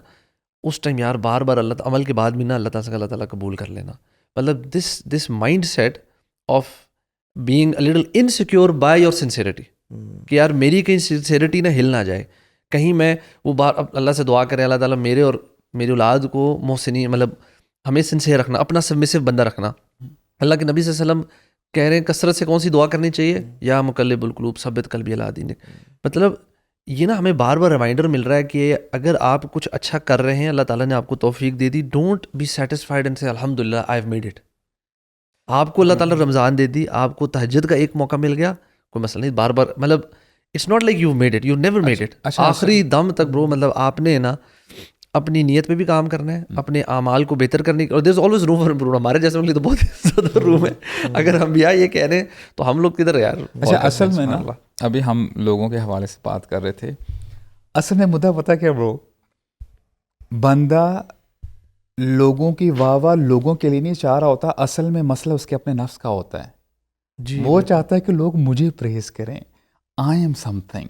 اس ٹائم یار بار بار اللہ عمل کے بعد بھی نا اللہ تعالیٰ سے اللہ تعالیٰ قبول کر لینا. مطلب this mindset of being a little insecure by your sincerity کہ یار میری کہیں سنسیریٹی نہ ہل نہ جائے, کہیں میں وہ بار اللہ سے دعا کریں اللہ تعالیٰ میرے اور میری اولاد کو محسنی مطلب ہمیں سنسیئر رکھنا, اپنا سبمسو بندہ رکھنا. اللہ کے نبی صلی اللہ علیہ وسلم کہہ رہے ہیں کثرت سے کون سی دعا کرنی چاہیے, یا مقلب القلوب ثبت قلبی علی دینک. مطلب یہ نا ہمیں بار بار ریمائنڈر مل رہا ہے کہ اگر آپ کچھ اچھا کر رہے ہیں, اللہ تعالیٰ نے آپ کو توفیق دے دی, ڈونٹ بی سیٹسفائڈ اینڈ سے الحمد للہ آئی ہیو میڈ اٹ. آپ کو اللہ تعالیٰ رمضان دے دی, آپ کو تہجد کا ایک موقع مل گیا, کوئی مسئلہ نہیں, بار بار مطلب it's not like you made it, you never made it. آخری دم تک برو مطلب آپ نے نا اپنی نیت پہ بھی کام کرنا ہے, اپنے اعمال کو بہتر کرنے کی, اور there is always room for improvement. ہمارے جیسے لیے تو بہت زیادہ روم ہے. اگر ہم یہ کہہ رہے ہیں تو ہم لوگ کدھر یار. اچھا اصل میں نا ابھی ہم لوگوں کے حوالے سے بات کر رہے تھے, اصل میں مدعا پتہ کیا برو, بندہ لوگوں کی واہ لوگوں کے لیے نہیں چاہ رہا ہوتا, اصل میں مسئلہ اس کے اپنے نفس کا ہوتا ہے. جی وہ چاہتا ہے کہ لوگ مجھے پریز کریں, آئی ایم سم تھنگ,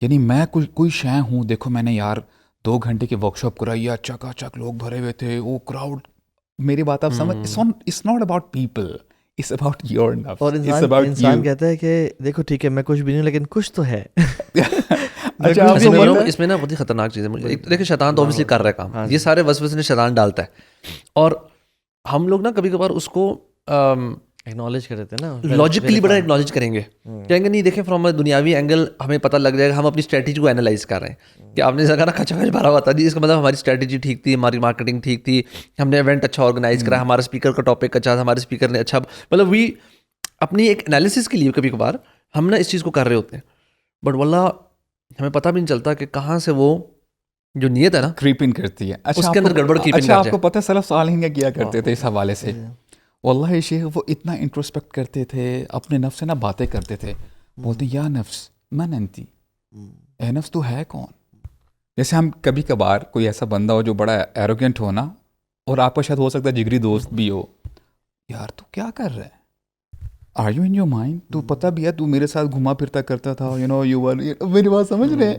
یعنی میں کوئی شے ہوں. دیکھو میں نے یار 2 گھنٹے کی ورک شاپ کرائی, چکا چک لوگ بھرے ہوئے تھے, وہ کراؤڈ, میری بات آپ سمجھ, it's not about people, it's about your نفس. اور انسان کہتا ہے کہ دیکھو ٹھیک ہے میں کچھ بھی نہیں لیکن کچھ تو ہے. اس میں نا بہت ہی خطرناک چیز ہے. دیکھیں شیطان تو اوبیسلی کر رہا ہے کام, یہ سارے وسوسے شیطان ڈالتا ہے, اور ہم لوگ نا کبھی کبھار اس کو اکنالج کر دیتے ہیں نا, لاجیکلی بڑا اکنالج کریں گے, کہیں گے نہیں دیکھیں فرام دنیاوی اینگل ہمیں پتہ لگ جائے گا, ہم اپنی اسٹریٹجی کو اینالائز کر رہے ہیں کہ آپ نے کہا نا کچا کچ بھرا ہوا تھا جی, اس کا مطلب ہماری اسٹریٹجی ٹھیک تھی, ہماری مارکیٹنگ ٹھیک تھی, ہم نے ایونٹ اچھا آرگنائز کرا, ہمارا اسپیکر کا ٹاپک اچھا تھا, ہمارے اسپیکر نے اچھا, مطلب وی اپنی ایک انالیسس کے لیے کبھی کبھار ہم نا اس چیز کو کر رہے ہوتے ہیں, بٹ واللہ ہمیں پتہ بھی نہیں چلتا کہ کہاں سے وہ جو نیت ہے نا کریپنگ کرتی ہے, اس کے اندر گڑبڑ کریپنگ کر جائے. آپ کو پتہ ہے سلف صالحین کیا کیا کرتے تھے اس حوالے سے, واللہ شیخ وہ اتنا انٹروسپیکٹ کرتے تھے, اپنے نفس سے نا باتیں کرتے تھے, بولتے یا نفس من انتی, اے نفس تو ہے کون. جیسے ہم کبھی کبھار کوئی ایسا بندہ ہو جو بڑا ایروگینٹ ہو نا, اور آپ کا شاید ہو سکتا ہے جگری دوست بھی ہو, یار تو کیا کر رہا ہے, are you in your mind, تو پتہ بھی ہے تو میرے ساتھ گھما پھرتا کرتا تھا, یو نو یو میری بات سمجھ رہے ہیں.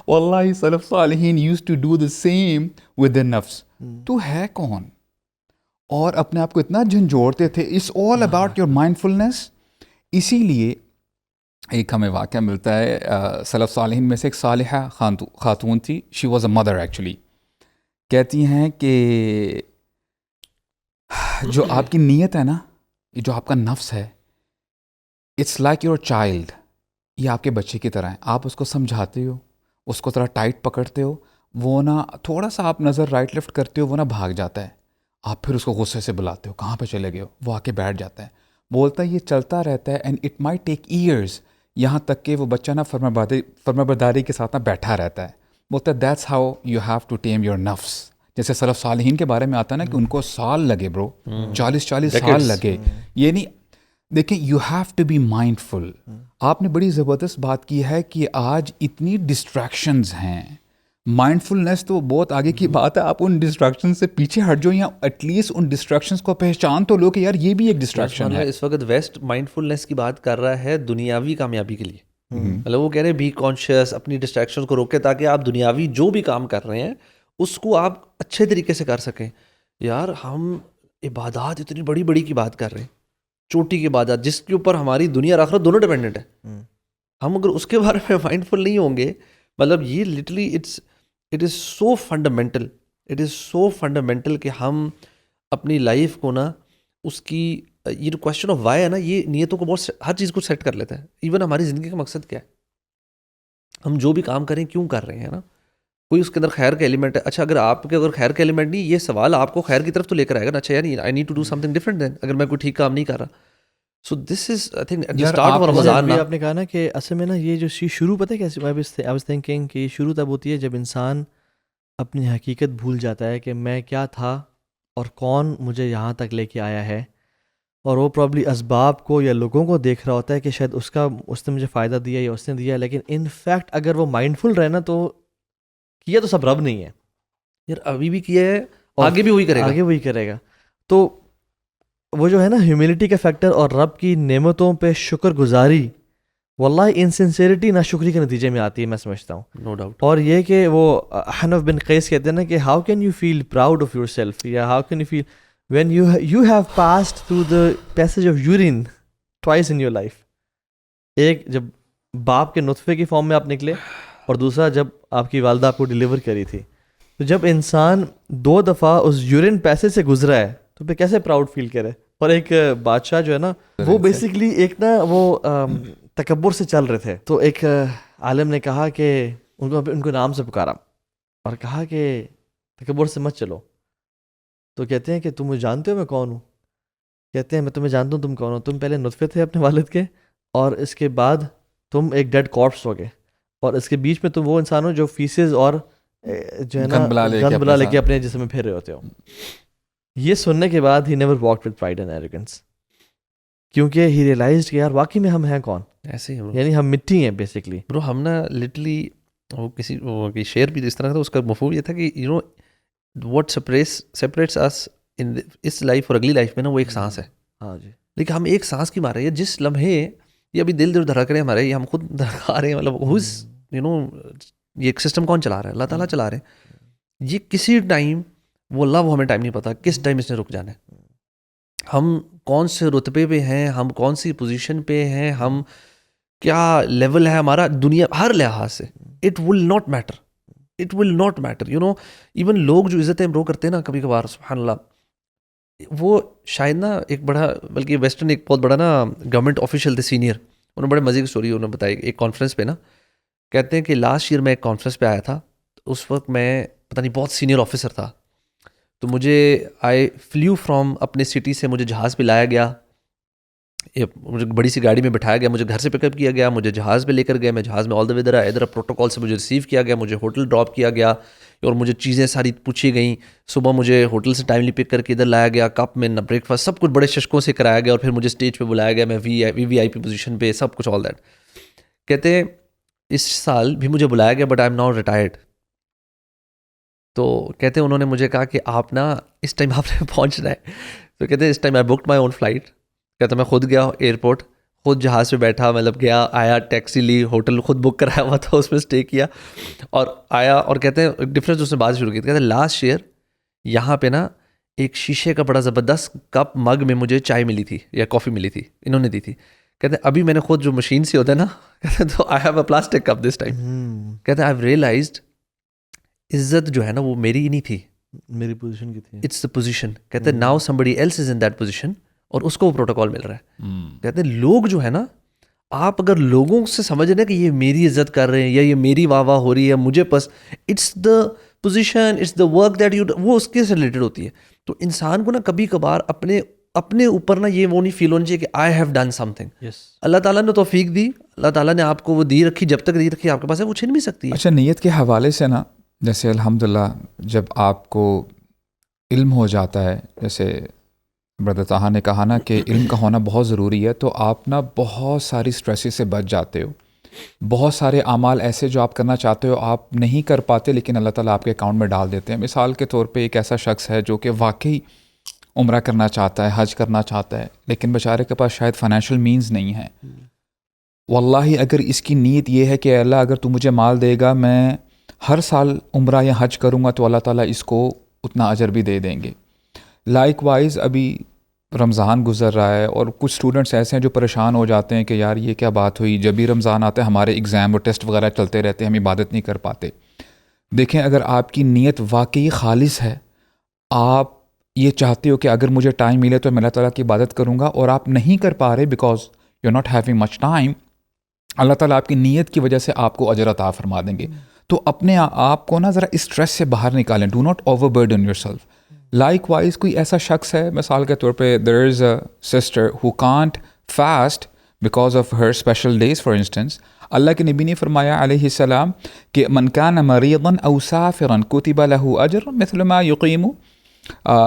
واللہ سلف صالحین use to do the same with the نفس, تو ہے کون, اور اپنے آپ کو اتنا جھنجھوڑتے تھے. It's all about your mindfulness. اسی لیے ایک ہمیں واقعہ ملتا ہے, سلف صالحین میں سے ایک صالحہ خاتون تھی, she was a mother actually. کہتی ہیں کہ جو آپ کی نیت ہے نا, جو آپ کا نفس ہے, اٹس لائک یور چائلڈ, یہ آپ کے بچے کی طرح ہے. آپ اس کو سمجھاتے ہو, اس کو ذرا ٹائٹ پکڑتے ہو, وہ نا تھوڑا سا آپ نظر رائٹ لیفٹ کرتے ہو, وہ نا بھاگ جاتا ہے. آپ پھر اس کو غصے سے بلاتے ہو, کہاں پہ چلے گئے ہو, وہ آ کے بیٹھ جاتا ہے. بولتا ہے یہ چلتا رہتا ہے, and it might take years, یہاں تک کہ وہ بچہ نا فرمانبرداری کے ساتھ نا بیٹھا رہتا ہے. بولتا ہے that's how you have to tame your نفس. جیسے سلف صالحین کے بارے میں آتا ہے نا کہ ان کو سال لگے برو, 40 سال لگے. یہ نہیں, دیکھیں you have to be mindful. آپ نے بڑی زبردست بات کی ہے کہ آج اتنی ڈسٹریکشنز ہیں. مائنڈ فلنس تو بہت آگے کی بات ہے, آپ ان ڈسٹریکشن سے پیچھے ہٹ جاؤ, یا ایٹ لیسٹ ان ڈسٹریکشنز کو پہچان تو لو کہ یار یہ بھی ایک ڈسٹریکشن ہے. اس وقت ویسٹ مائنڈ فلنس کی بات کر رہا ہے دنیاوی کامیابی کے لیے. مطلب وہ کہہ رہے ہیں بی کانشیس, اپنی ڈسٹریکشن کو روکے تاکہ آپ دنیاوی جو بھی کام کر رہے ہیں اس کو آپ اچھے طریقے سے کر سکیں. یار ہم عبادات اتنی بڑی بڑی کی بات کر رہے ہیں, چوٹی کی عبادات جس کے اوپر ہماری دنیا اور آخرت دونوں ڈیپینڈنٹ ہے. ہم اگر اس کے بارے میں مائنڈ فل نہیں ہوں گے, مطلب یہ literally it is so fundamental, it is so fundamental کہ ہم اپنی لائف کو نا اس کی یہ جو کوشچن آف وائی ہے نا, یہ نیتوں کو بہت ہر چیز کو سیٹ کر لیتا ہے. ایون ہماری زندگی کا مقصد کیا ہے, ہم جو بھی کام کریں کیوں کر رہے ہیں نا, کوئی اس کے اندر خیر کا ایلیمنٹ ہے. اچھا اگر آپ کے اگر خیر کا ایلیمنٹ نہیں, یہ سوال آپ کو خیر کی طرف تو لے کر آئے گا نا. اچھا یار I need to do something different then, اگر میں کوئی ٹھیک کام نہیں کر رہا. So this is I think at the start of رمضان. آپ نے کہا نا کہ اصل میں نا یہ جو شروع پتہ ہے کیسے, آئی واز تھنکنگ کہ یہ شروع تب ہوتی ہے جب انسان اپنی حقیقت بھول جاتا ہے کہ میں کیا تھا اور کون مجھے یہاں تک لے کے آیا ہے, اور وہ پرابلی اسباب کو یا لوگوں کو دیکھ رہا ہوتا ہے کہ شاید اس نے مجھے فائدہ دیا یا اس نے دیا, لیکن ان فیکٹ اگر وہ مائنڈفل رہے نا تو کیا تو سب رب نہیں ہے یار, ابھی بھی کیا ہے, آگے بھی وہی کرے گا, آگے وہی کرے گا. تو وہ جو ہے نا ہیومینٹی کا فیکٹر اور رب کی نعمتوں پہ شکر گزاری, واللہ انسنسیریٹی ناشکری کے نتیجے میں آتی ہے, میں سمجھتا ہوں. No doubt. اور یہ کہ وہ حنف بن قیس کہتے ہیں نا کہ how can you feel proud of yourself, یا how can you feel when you have passed through the passage of urine twice in your life. ایک جب باپ کے نطفے کی فارم میں آپ نکلے, اور دوسرا جب آپ کی والدہ آپ کو ڈلیور کری تھی. تو جب انسان 2 دفعہ اس یورین پیسے سے گزرا ہے تو پھر کیسے پراؤڈ فیل کرے. اور ایک بادشاہ جو ہے نا وہ بیسکلی ایک نا وہ تکبر سے چل رہے تھے, تو ایک عالم نے کہا کہ ان کو نام سے پکارا اور کہا کہ تکبر سے مت چلو. تو کہتے ہیں کہ تم مجھے جانتے ہو میں کون ہوں؟ کہتے ہیں میں تمہیں جانتا ہوں تم کون ہو, تم پہلے نطفے تھے اپنے والد کے, اور اس کے بعد تم ایک ڈیڈ کارپس ہو گئے, اور اس کے بیچ میں تم وہ انسان ہو جو فیسز اور جو ہے نا گند بلا لے کے اپنے جسم میں پھیر رہے ہوتے ہو. یہ سننے کے بعد he never walked with pride and arrogance, کیونکہ ہی ریئلائزڈ کہ یار واقعی میں ہم ہیں کون, ایسے ہی یعنی ہم مٹی ہیں بیسکلی. برو ہم نا لٹرلی وہ کسی شعر بھی اس طرح تھا, اس کا مفہوم یہ تھا کہ you know what separates us in اس لائف اور اگلی لائف میں نا وہ ایک سانس ہے. ہاں جی, لیکن ہم ایک سانس کی مارے ہیں, جس لمحے یہ ابھی دل دھڑک رہے ہیں ہمارے, یہ ہم خود دھڑکا رہے ہیں, مطلب ہوز یو نو یہ ایک سسٹم کون چلا رہا ہے؟ اللہ تعالیٰ چلا رہے ہیں. یہ کسی ٹائم وہ اللہ وہ ہمیں ٹائم نہیں پتا کس ٹائم اس نے رک جانا ہے. ہم کون سے رتبے پہ ہیں, ہم کون سی پوزیشن پہ ہیں, ہم کیا لیول ہے ہمارا دنیا ہر لحاظ سے, it will not matter you know. Even لوگ جو عزت امرو کرتے ہیں نا کبھی کبھار, سبحان اللہ, وہ شاید نا ایک بڑا, بلکہ ویسٹرن ایک بہت بڑا نا گورنمنٹ آفیشیل تھے سینئر, انہوں نے بڑے مزے کی اسٹوری انہوں نے بتائی ایک کانفرنس پہ نا. کہتے ہیں کہ لاسٹ ایئر میں ایک کانفرنس پہ آیا تھا, اس وقت میں پتہ نہیں بہت سینئر آفیسر تھا, تو مجھے آئی فلیو فرام اپنے سٹی سے, مجھے جہاز پہ لایا گیا, مجھے بڑی سی گاڑی میں بٹھایا گیا, مجھے گھر سے پک اپ کیا گیا, مجھے جہاز پہ لے کر گئے, میں جہاز میں آل دا وے ادھر پروٹوکال سے مجھے ریسیو کیا گیا, مجھے ہوٹل ڈراپ کیا گیا, اور مجھے چیزیں ساری پوچھی گئیں. صبح مجھے ہوٹل سے ٹائملی پک کر کے ادھر لایا گیا, کپ میں نہ بریک فاسٹ, سب کچھ بڑے ششکوں سے کرایا گیا, اور پھر مجھے اسٹیج پہ بلایا گیا, میں وی آئی پی پوزیشن پہ, سب کچھ آل دیٹ. کہتے اس سال بھی مجھے بلایا گیا, but I am now retired. تو کہتے ہیں انہوں نے مجھے کہا کہ آپ نا اس ٹائم آپ نے پہنچنا ہے. تو کہتے ہیں اس time I booked my own flight. کہتے میں خود گیا ایئرپورٹ, خود جہاز پہ بیٹھا, مطلب گیا, آیا, ٹیکسی لی, ہوٹل خود بک کرایا ہوا تھا, اس میں اسٹے کیا اور آیا. اور کہتے ہیں ڈفرینس اس نے بات شروع کی, کہتے ہیں لاسٹ ایئر یہاں پہ نا ایک شیشے کا بڑا زبردست کپ مگ میں مجھے چائے ملی تھی یا کافی ملی تھی, انہوں نے دی تھی. کہتے ہیں ابھی میں نے خود جو مشین سے ہوتا ہے نا, کہتے ہیں تو I have a plastic cup this time. کہتے ہیں آئی ہیو ریئلائزڈ عزت جو ہے نا وہ میری ہی نہیں تھی, میری پوزیشن کی تھی, اٹس دا پوزیشن. کہتے ہیں now somebody else is in that position, اور اس کو وہ پروٹوکال مل رہا ہے. کہتے ہیں لوگ جو ہے نا, آپ اگر لوگوں سے سمجھ رہے ہیں کہ یہ میری عزت کر رہے ہیں یا یہ میری واہ واہ ہو رہی ہے مجھے, بس it's the position, it's the work that you, وہ اس کے سے ریلیٹڈ ہوتی ہے. تو انسان کو نا کبھی کبھار اپنے اوپر نا یہ وہ نہیں فیل ہونی چاہیے کہ I have done something. اللہ تعالیٰ نے توفیق دی, اللہ تعالیٰ نے آپ کو وہ دی رکھی, جب تک دی رکھی آپ کے پاس ہے وہ چھن بھی سکتی ہے. اچھا, نیت کے حوالے سے نا, جیسے الحمدللہ جب آپ کو علم ہو جاتا ہے, جیسے بردر طاہا نے کہا نا کہ علم کا ہونا بہت ضروری ہے, تو آپ نا بہت ساری اسٹریسز سے بچ جاتے ہو. بہت سارے اعمال ایسے جو آپ کرنا چاہتے ہو آپ نہیں کر پاتے, لیکن اللہ تعالیٰ آپ کے اکاؤنٹ میں ڈال دیتے ہیں. مثال کے طور پہ ایک ایسا شخص ہے جو کہ واقعی عمرہ کرنا چاہتا ہے, حج کرنا چاہتا ہے, لیکن بیچارے کے پاس شاید فائنینشیل مینز نہیں ہے. واللہ اگر اس کی نیت یہ ہے کہ اللہ اگر تو مجھے مال دے گا میں ہر سال عمرہ یا حج کروں گا, تو اللہ تعالیٰ اس کو اتنا اجر بھی دے دیں گے. لائک وائز ابھی رمضان گزر رہا ہے, اور کچھ اسٹوڈنٹس ایسے ہیں جو پریشان ہو جاتے ہیں کہ یار یہ کیا بات ہوئی, جب بھی رمضان آتا ہے ہمارے ایگزام اور ٹیسٹ وغیرہ چلتے رہتے ہیں, ہم عبادت نہیں کر پاتے. دیکھیں, اگر آپ کی نیت واقعی خالص ہے, آپ یہ چاہتے ہو کہ اگر مجھے ٹائم ملے تو میں اللہ تعالیٰ کی عبادت کروں گا, اور آپ نہیں کر پا رہے because you not having much time, اللہ تعالیٰ آپ کی نیت کی وجہ سے آپ کو اجر عطا فرما دیں گے. تو اپنے آپ کو نا ذرا اسٹریس سے باہر نکالیں, do not over burden yourself. Likewise کوئی ایسا شخص ہے, مثال کے طور پہ there is a sister who can't fast because of her special days. For instance اللہ کے نبی نے فرمایا علیہ السلام کہ من کان مریضا او سافرا کتب له اجر مثل ما یقیم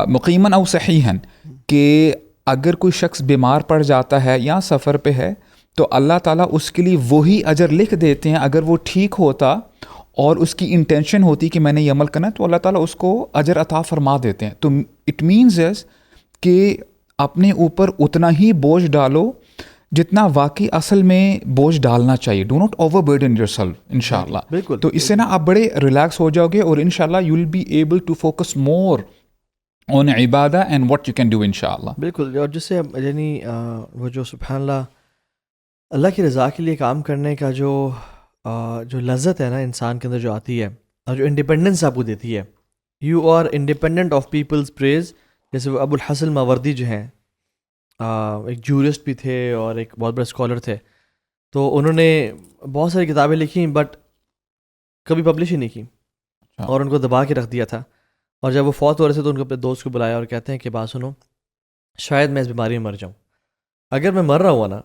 مقیما او صحیحا, کہ اگر کوئی شخص بیمار پڑ جاتا ہے یا سفر پہ ہے تو اللہ تعالیٰ اس کے لیے وہی اجر لکھ دیتے ہیں. اگر وہ ٹھیک ہوتا اور اس کی انٹینشن ہوتی کہ میں نے یہ عمل کرنا ہے تو اللہ تعالیٰ اس کو اجر عطا فرما دیتے ہیں. تو اٹ مینز از کہ اپنے اوپر اتنا ہی بوجھ ڈالو جتنا واقعی اصل میں بوجھ ڈالنا چاہیے. Do not over burden your self انشاءاللہ. بالکل. تو اس سے نا آپ بڑے ریلیکس ہو جاؤ گے اور انشاءاللہ you will be able to focus more on عبادہ and what you can do انشاءاللہ. بالکل. اور جس سے یعنی وہ جو سبحان اللہ کی رضا کے لیے کام کرنے کا جو لذت ہے نا انسان کے اندر جو آتی ہے اور جو انڈیپینڈنس آپ کو دیتی ہے, you are independent of people's praise. جیسے وہ ابو الحسن ماوردی جو ہیں ایک جورسٹ بھی تھے اور ایک بہت بڑے اسکالر تھے, تو انہوں نے بہت ساری کتابیں لکھی بٹ کبھی پبلش ہی نہیں کی اور ان کو دبا کے رکھ دیا تھا. اور جب وہ فوت ہو رہے تھے تو ان کو اپنے دوست کو بلایا اور کہتے ہیں کہ بات سنو, شاید میں اس بیماری میں مر جاؤں, اگر میں مر رہا ہوا نا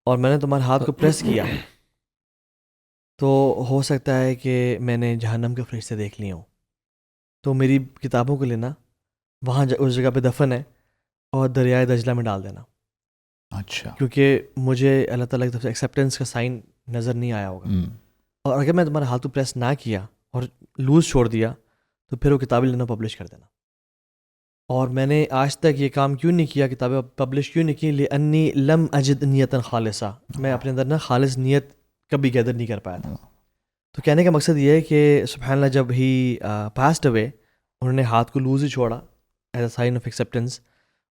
اور میں نے تمہارے ہاتھ کو پریس کیا تو ہو سکتا ہے کہ میں نے جہنم کے فرشتے دیکھ لیے ہوں, تو میری کتابوں کو لینا, وہاں اس جگہ پہ دفن ہے اور دریائے دجلہ میں ڈال دینا. اچھا. کیونکہ مجھے اللہ تعالیٰ کی طرف سے ایکسیپٹنس کا سائن نظر نہیں آیا ہوگا, اور اگر میں تمہارے ہاتھ کو پریس نہ کیا اور لوز چھوڑ دیا تو پھر وہ کتابیں لینا پبلش کر دینا. اور میں نے آج تک یہ کام کیوں نہیں کیا, کتابیں پبلش کیوں نہیں کی, لأنی لم اجد نیتا خالصہ, میں اپنے اندر نا خالص نیت کبھی گیدر نہیں کر پایا تھا. تو کہنے کا مقصد یہ ہے کہ سبحان اللہ جب ہی پاسڈ اوے انہوں نے ہاتھ کو لوز ہی چھوڑا as a sign of acceptance,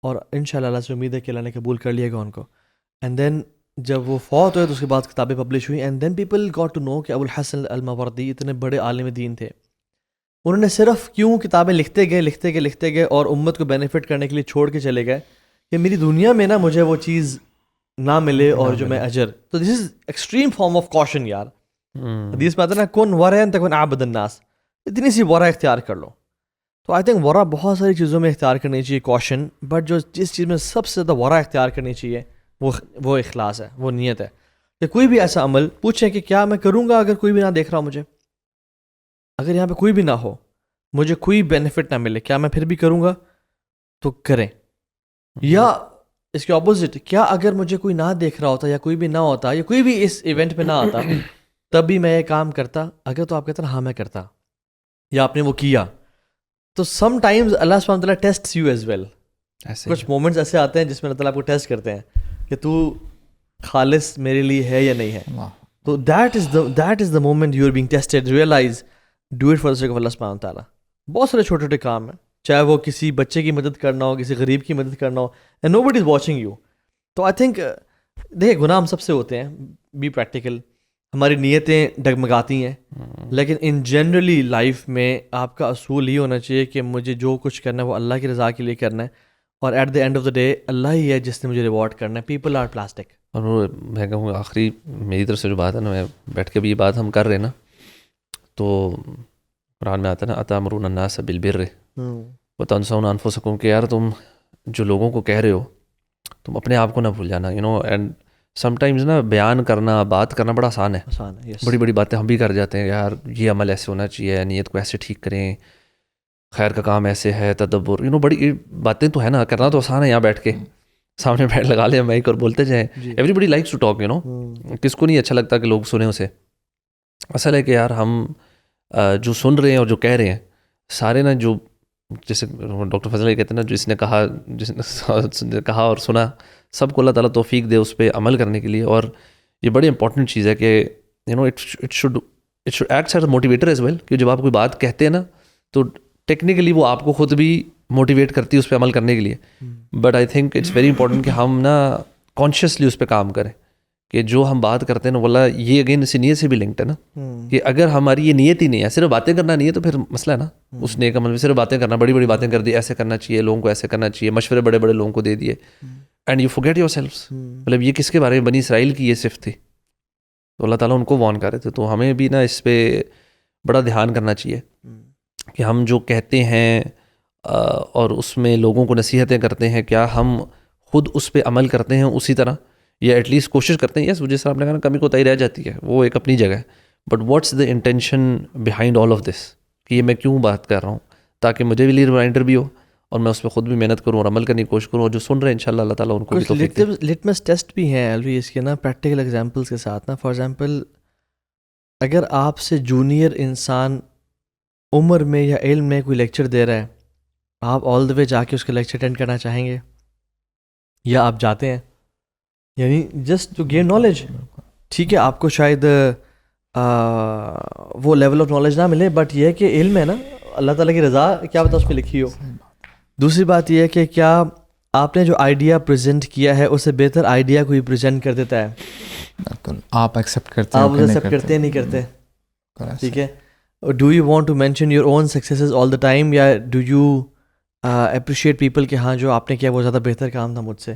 اور انشاءاللہ اللہ سے امید ہے کہ اللہ نے قبول کر لیا گا ان کو. اینڈ دین جب وہ فوت ہوئے تو اس کے بعد کتابیں پبلش ہوئی, and then people got to know کہ ابو الحسن الماوردی اتنے بڑے عالم دین تھے. انہوں نے صرف کیوں کتابیں لکھتے گئے اور امت کو بینیفٹ کرنے کے لیے چھوڑ کے چلے گئے کہ میری دنیا میں نا مجھے وہ چیز نہ ملے اور جو میں اجر. تو دس از ایکسٹریم فارم آف کوشن یار. حدیث میں آتا ہے نا کن ورعن تکن عبد الناس, اتنی سی ورع اختیار کر لو. تو آئی تھنک ورع بہت ساری چیزوں میں اختیار کرنی چاہیے کوشن, بٹ جس چیز میں سب سے زیادہ ورع اختیار کرنی چاہیے وہ اخلاص ہے, وہ نیت ہے. کہ کوئی بھی ایسا عمل پوچھیں کہ کیا میں کروں گا اگر کوئی بھی نہ دیکھ رہا ہو مجھے, اگر یہاں پہ کوئی بھی نہ ہو, مجھے کوئی بینیفٹ نہ ملے, کیا میں پھر بھی کروں گا؟ تو کریں. یا اس کے اپوزٹ, کیا اگر مجھے کوئی نہ دیکھ رہا ہوتا یا کوئی بھی نہ ہوتا یا کوئی بھی اس ایونٹ پہ نہ آتا تب بھی میں یہ کام کرتا؟ اگر تو آپ کہتے ہیں ہاں میں کرتا, یا آپ نے وہ کیا, تو سم ٹائمز اللہ سبحانہ وتعالیٰ ٹیسٹس یو ایز ویل. کچھ مومنٹس ایسے آتے ہیں جس میں اللہ تعالیٰ آپ کو ٹیسٹ کرتے ہیں کہ تو خالص میرے لیے ہے یا نہیں ہے. تو that is the moment you are being tested. Realise, do it for the sake of اللہ سبحانہ وتعالیٰ. بہت سارے چھوٹے چھوٹے کام ہیں, چاہے وہ کسی بچے کی مدد کرنا ہو, کسی غریب کی مدد کرنا ہو, and nobody is watching you. تو آئی تھنک دیکھیں گناہ ہم سب سے ہوتے ہیں, بی پریکٹیکل, ہماری نیتیں ڈگمگاتی ہیں, لیکن ان جنرلی لائف میں آپ کا اصول یہ ہونا چاہیے کہ مجھے جو کچھ کرنا ہے وہ اللہ کی رضا کے لیے کرنا ہے, اور at the end of the day اللہ ہی ہے جس نے مجھے ریوارڈ کرنا ہے. People are plastic. اور وہ میں کہوں گا آخری میری طرف سے جو بات ہے نا, میں بیٹھ کے بھی یہ بات ہم کر رہے ہیں نا, تو قرآن میں آتا ہے نا اتامرون الناس بالبر وتنسون انفسکم, کہ یار تم جو لوگوں کو کہہ رہے ہو تم اپنے آپ کو نہ بھول جانا. اینڈ سم ٹائمز نا بیان کرنا, بات کرنا بڑا آسان ہے, بڑی بڑی باتیں ہم بھی کر جاتے ہیں, یار یہ عمل ایسے ہونا چاہیے, نیت کو ایسے ٹھیک کریں, خیر کا کام ایسے ہے, تدبر, بڑی باتیں تو ہے نا, کرنا تو آسان ہے. یہاں بیٹھ کے سامنے بیٹھ لگا لیں مائک اور بولتے جائیں. Everybody likes to talk, کس کو نہیں اچھا لگتا کہ لوگ سنیں اسے. اصل ہے کہ یار ہم جو سن رہے ہیں اور جو کہہ رہے ہیں سارے نا, جو جیسے ڈاکٹر فضل کہتے ہیں نا, جس نے کہا اور سنا, سب کو اللہ تعالیٰ توفیق دے اس پہ عمل کرنے کے لیے. اور یہ بڑی امپورٹنٹ چیز ہے کہ it should act as a motivator as well, کہ جب آپ کوئی بات کہتے ہیں نا تو ٹیکنیکلی وہ آپ کو خود بھی موٹیویٹ کرتی ہے اس پہ عمل کرنے کے لیے. But I think it's very important کہ ہم نا کانشیسلی اس پہ کام کریں, کہ جو ہم بات کرتے ہیں نا واللہ یہ اگین اسی نیت سے بھی لنکڈ ہے نا, کہ اگر ہماری یہ نیت ہی نہیں ہے, صرف باتیں کرنا نہیں ہے, تو پھر مسئلہ ہے نا اس نیک عمل میں. صرف باتیں کرنا, بڑی بڑی باتیں کر دی, ایسے کرنا چاہیے, لوگوں کو ایسے کرنا چاہیے, مشورے بڑے بڑے لوگوں کو دے دیے, اینڈ یو فورگیٹ یور سیلفس. مطلب یہ کس کے بارے میں؟ بنی اسرائیل کی یہ صفت تھی, تو اللہ تعالیٰ ان کو وارن کر رہے تھے. تو ہمیں بھی نا اس پہ بڑا دھیان کرنا چاہیے کہ ہم جو کہتے ہیں اور اس میں لوگوں کو نصیحتیں کرتے ہیں, کیا ہم خود اس پہ عمل کرتے ہیں اسی طرح, یا ایٹ لیسٹ کوشش کرتے ہیں. یس, مجھے صاحب نے کہا کمی کوتاہی رہ جاتی ہے, وہ ایک اپنی جگہ ہے, but what's the intention behind all of this, کہ یہ میں کیوں بات کر رہا ہوں, تاکہ مجھے بھی ریمائنڈر بھی ہو اور میں اس پہ خود بھی محنت کروں اور عمل کرنے کی کوشش کروں, اور جو سن رہے ہیں انشاءاللہ اللہ تعالیٰ ان کو بھی توفیق دے. لٹمس ٹیسٹ بھی ہیں الوی اس کے نا, پریکٹیکل ایگزامپلس کے ساتھ نا. فار ایگزامپل اگر آپ سے جونیئر انسان عمر میں یا علم میں کوئی لیکچر دے رہا ہے, آپ آل دا وے جا کے اس کا لیکچر اٹینڈ کرنا چاہیں گے یا آپ جاتے ہیں؟ یعنی جسٹ ٹو گین نالج. ٹھیک ہے آپ کو شاید وہ لیول آف نالج نہ ملے, بٹ یہ ہے کہ علم ہے نا, اللہ تعالیٰ کی رضا کیا پتہ اس پہ لکھی ہو. دوسری بات یہ ہے کہ کیا آپ نے جو آئیڈیا پریزنٹ کیا ہے اس سے بہتر آئیڈیا کوئی پریزنٹ کر دیتا ہے؟ آپ ایکسیپٹ کرتے ہیں, آپ ایکسیپٹ کرتے نہیں کرتے. ٹھیک ہے, do you want to mention your own successes all the time, یا ڈو یو اپریشیٹ پیپل کہ ہاں جو آپ نے کیا وہ زیادہ بہتر کام تھا مجھ سے.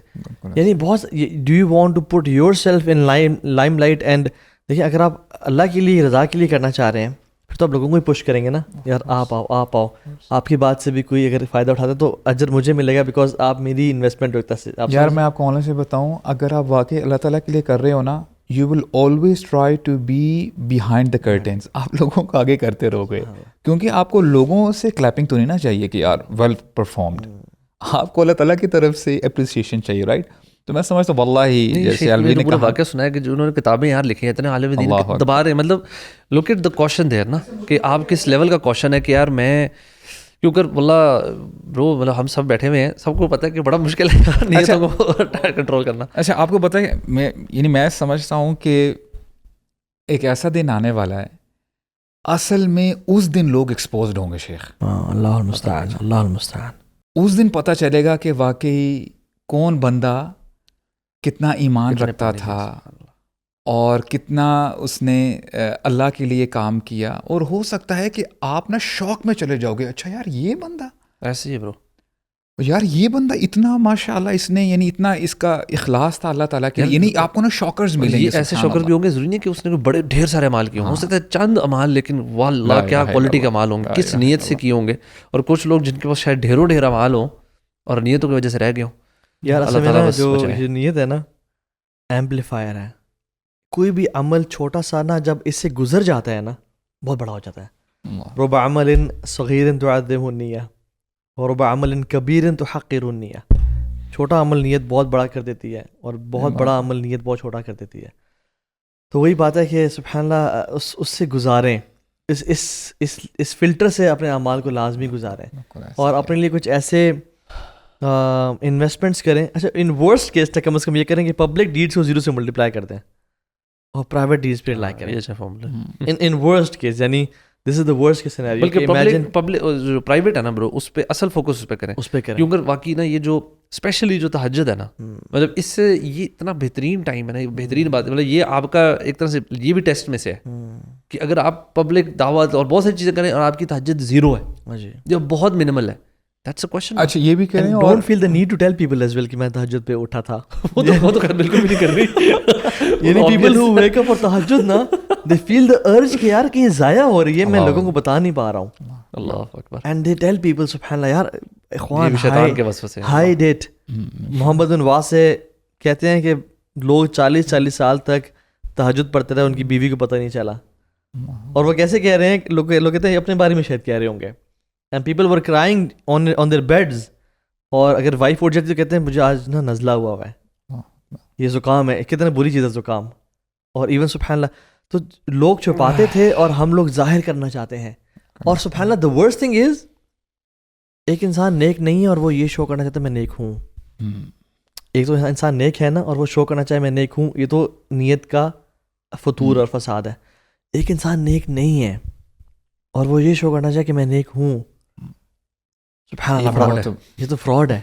یعنی بہت, do you want to put yourself in limelight. And دیکھیں اگر آپ اللہ کے لیے رضا کے لیے کرنا چاہ رہے ہیں پھر تو آپ لوگوں کو ہی پش کریں گے نا, یار آپ آؤ آپ آؤ. آپ کی بات سے بھی کوئی اگر فائدہ اٹھاتا ہے تو اجر مجھے ملے گا, بیکاز آپ میری انویسٹمنٹ ہوتا ہے. یار میں آپ کو آن لائن سے بتاؤں, اگر آپ واقعی اللہ تعالیٰ کے لیے کر رہے ہو نا, you will always try to be behind the curtains. آپ لوگوں کو آگے کرتے رہو گے, کیونکہ آپ کو لوگوں سے کلیپنگ تو نہیں نا چاہیے کہ یار ویل پرفارمڈ, آپ کو اللہ تعالیٰ کی طرف سے اپریسیشن چاہیے, رائٹ. تو میں سمجھتا ہوں واللہ جیسے الوی نے پورا کہا واقعہ سنا ہے کہ انہوں نے کتابیں یار لکھی ہیں اتنے عالم دین دبا رہے ہیں. مطلب look at the question there نا, کہ آپ کس لیول کا کوشچن ہے کہ یار میں کیونکہ واللہ برو مطلب ہم سب بیٹھے ہوئے ہیں, سب کو پتہ ہے کہ بڑا مشکل ہے نیتوں کو کنٹرول کرنا. اچھا آپ کو پتہ ہے میں سمجھتا ہوں کہ ایک ایسا دن آنے والا ہے, اصل میں اس دن لوگ ایکسپوزڈ ہوں گے شیخ. اللہ المستعان, اللہ المستعان. اس دن پتہ چلے گا کہ واقعی کون بندہ کتنا ایمان رکھتا تھا اور کتنا اس نے اللہ کے لیے کام کیا. اور ہو سکتا ہے کہ آپ نا شوق میں چلے جاؤ گے, اچھا یار یہ بندہ ایسے ہی برو, یار یہ بندہ اتنا ماشاء اللہ اس نے, یعنی اتنا اس کا اخلاص تھا اللہ تعالیٰ کے لیے. یعنی آپ کو نا شوکرز ملیں گے. ایسے شوکر بھی ہوں گے, ضروری نہیں کہ اس نے کوئی بڑے ڈھیر سارے اعمال کیے ہوں, ہو سکتا ہے چند اعمال لیکن واللہ کیا کوالٹی کے اعمال ہوں گے, کس نیت سے کیے ہوں گے. اور کچھ لوگ جن کے پاس شاید ڈھیروں ڈھیر اعمال ہوں اور نیتوں کی وجہ سے رہ گئے ہوں. یار اللہ تعالیٰ جو نیت ہے نا ایمپلیفائر ہے. کوئی بھی عمل چھوٹا سا نا جب اس سے گزر جاتا ہے نا بہت بڑا ہو جاتا ہے. رب عمل صغیر تعظمہ النیہ ورب عمل کبیر تحقر النیہ. چھوٹا عمل نیت بہت بڑا کر دیتی ہے اور بہت بڑا عمل نیت بہت چھوٹا کر دیتی ہے. تو وہی بات ہے کہ سبحان اللہ اس سے گزاریں, اس فلٹر سے اپنے اعمال کو لازمی گزاریں اور اپنے لیے کچھ ایسے انویسٹمنٹس کریں. اچھا ان ورسٹ کیس تک کم از کم یہ کریں کہ پبلک ڈیڈس کو 0 سے ملٹیپلائی کر دیں اور پرائیویٹ ڈیڈس پہ اپلائی کریں. اچھا فارمولا ان ورسٹ کیس, یعنی دس از دا ورسٹ کیس سینیریو. بلکہ پبلک جو پرائیویٹ ہے نا برو, اس پہ اصل فوکس اس پہ کریں, اس پہ کریں. کیونکہ واقعی نا یہ جو اسپیشلی جو تہجد ہے نا, مطلب اس سے یہ اتنا بہترین ٹائم ہے نا, بہترین بات ہے. مطلب یہ آپ کا ایک طرح سے یہ بھی ٹیسٹ میں سے ہے کہ اگر آپ پبلک دعوت اور بہت ساری چیزیں کریں اور آپ کی تہجد 0 ہے, جو بہت منیمل ہے, that's a question. اچھا یہ بھی کریں, اور don't feel the need to tell people as well کہ میں تہجد پہ اٹھا تھا. وہ تو بالکل بھی نہیں کر رہی. یعنی people who wake up for تہجد نا they feel the urge کہ یار کہیں ضائع ہو رہی ہے, میں لوگوں کو بتا نہیں پا رہا ہوں. اللہ اکبر. and they tell people سبحان اللہ یار اخوان شیطان کے وسوسے سے hide it. محمد بن واسع کہتے ہیں کہ لوگ 40 سال تک تہجد پڑھتے رہے, ان کی بیوی کو پتہ نہیں چلا. اور وہ کیسے کہہ رہے ہیں, لوگ کہتے ہیں اپنے بارے میں شاید کہہ رہے ہوں گے. And people were crying on their beds. اور اگر وائف اٹھ جاتی تو کہتے ہیں مجھے آج نا نزلہ ہوا ہے, یہ زکام ہے. کتنا بری چیز ہے زکام. اور ایون سبحان اللہ تو لوگ چھپاتے تھے اور ہم لوگ ظاہر کرنا چاہتے ہیں. اور سبحان اللہ the worst thing is ایک انسان نیک نہیں ہے اور وہ یہ شو کرنا چاہتا ہے میں نیک ہوں. ایک تو انسان نیک ہے نا اور وہ شو کرنا چاہے میں نیک ہوں, یہ تو نیت کا فطور اور فساد ہے. ایک انسان نیک نہیں ہے اور وہ یہ شو کرنا چاہے کہ میں نیک ہوں, سبحان اللہ, یہ تو فراڈ ہے.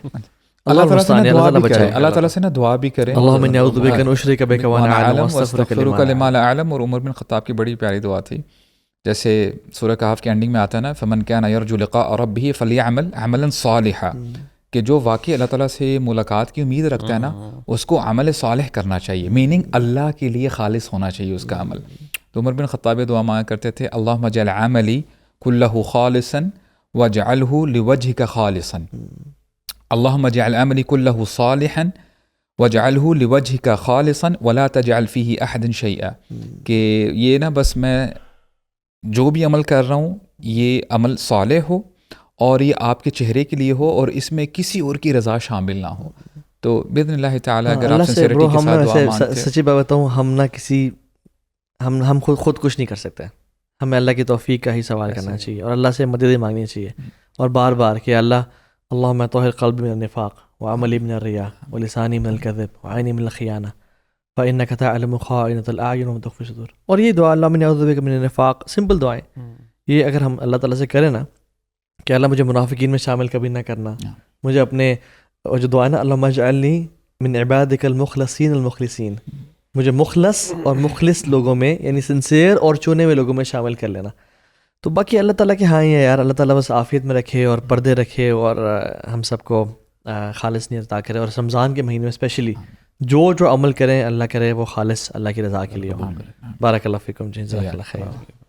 اللہ تعالیٰ سے نا دعا بھی کریں, اللہم انی اعوذ بک ان اشرک بک وانا اعلم واستغفرک لما لا اعلم. اور عمر بن خطاب کی بڑی پیاری دعا تھی, جیسے سورہ کہف کے اینڈنگ میں آتا ہے نا, فمن کان یرجو لقاء ربہ فلیعمل عملا صالحا, کہ جو واقعی اللہ تعالیٰ سے ملاقات کی امید رکھتا ہے نا اس کو عمل صالح کرنا چاہیے, میننگ اللہ کے لیے خالص ہونا چاہیے اس کا عمل. تو عمر بن خطاب دعا مانگا کرتے تھے, اللہم اجعل عملی کلہ خالصا واجعلہ لوجہک خالصا, اللہم اجعل عملی کلہ صالحا واجعلہ لوجہک خالصا ولا تجعل فیہ احد شیئا, کہ یہ نا بس میں جو بھی عمل کر رہا ہوں یہ عمل صالح ہو اور یہ آپ کے چہرے کے لیے ہو اور اس میں کسی اور کی رضا شامل نہ ہو. تو باذن اللہ تعالیٰ اگر آپ سنسیریٹی کے ساتھ دعا مانگتے ہیں. سچی بات بتاؤں, ہم نہ کسی ہم خود کچھ نہیں کر سکتے. ہمیں اللہ کی توفیق کا ہی سوال کرنا چاہیے اور اللہ سے مدد مانگنی چاہیے, اور بار بار کہ اللہم طہر قلبی من النفاق وعملی من الریاء ولسانی من الکذب وعینی من الخیانہ فإنک تعلم خائنۃ الأعین وما تخفی الصدور. اور یہ دعا اللہم انی اعوذ بک من النفاق, سمپل دعائیں, یہ اگر ہم اللہ تعالیٰ سے کریں نا کہ اللہ مجھے منافقین میں شامل کبھی نہ کرنا, مجھے اپنے, اور جو دعا ہے نا اللہم اجعلنی من عبادک المخلصین المخلصین, مجھے مخلص اور مخلص لوگوں میں یعنی سنسیئر اور چنے ہوئے لوگوں میں شامل کر لینا. تو باقی اللہ تعالیٰ کے ہاں ہی ہے یار, اللہ تعالیٰ بس عافیت میں رکھے اور پردے رکھے اور ہم سب کو خالص نیت عطا کرے, اور رمضان کے مہینے میں اسپیشلی جو عمل کریں اللہ کرے وہ خالص اللہ کی رضا کے لیے ہو. بارک اللہ فیکم, جزاک اللہ خیر.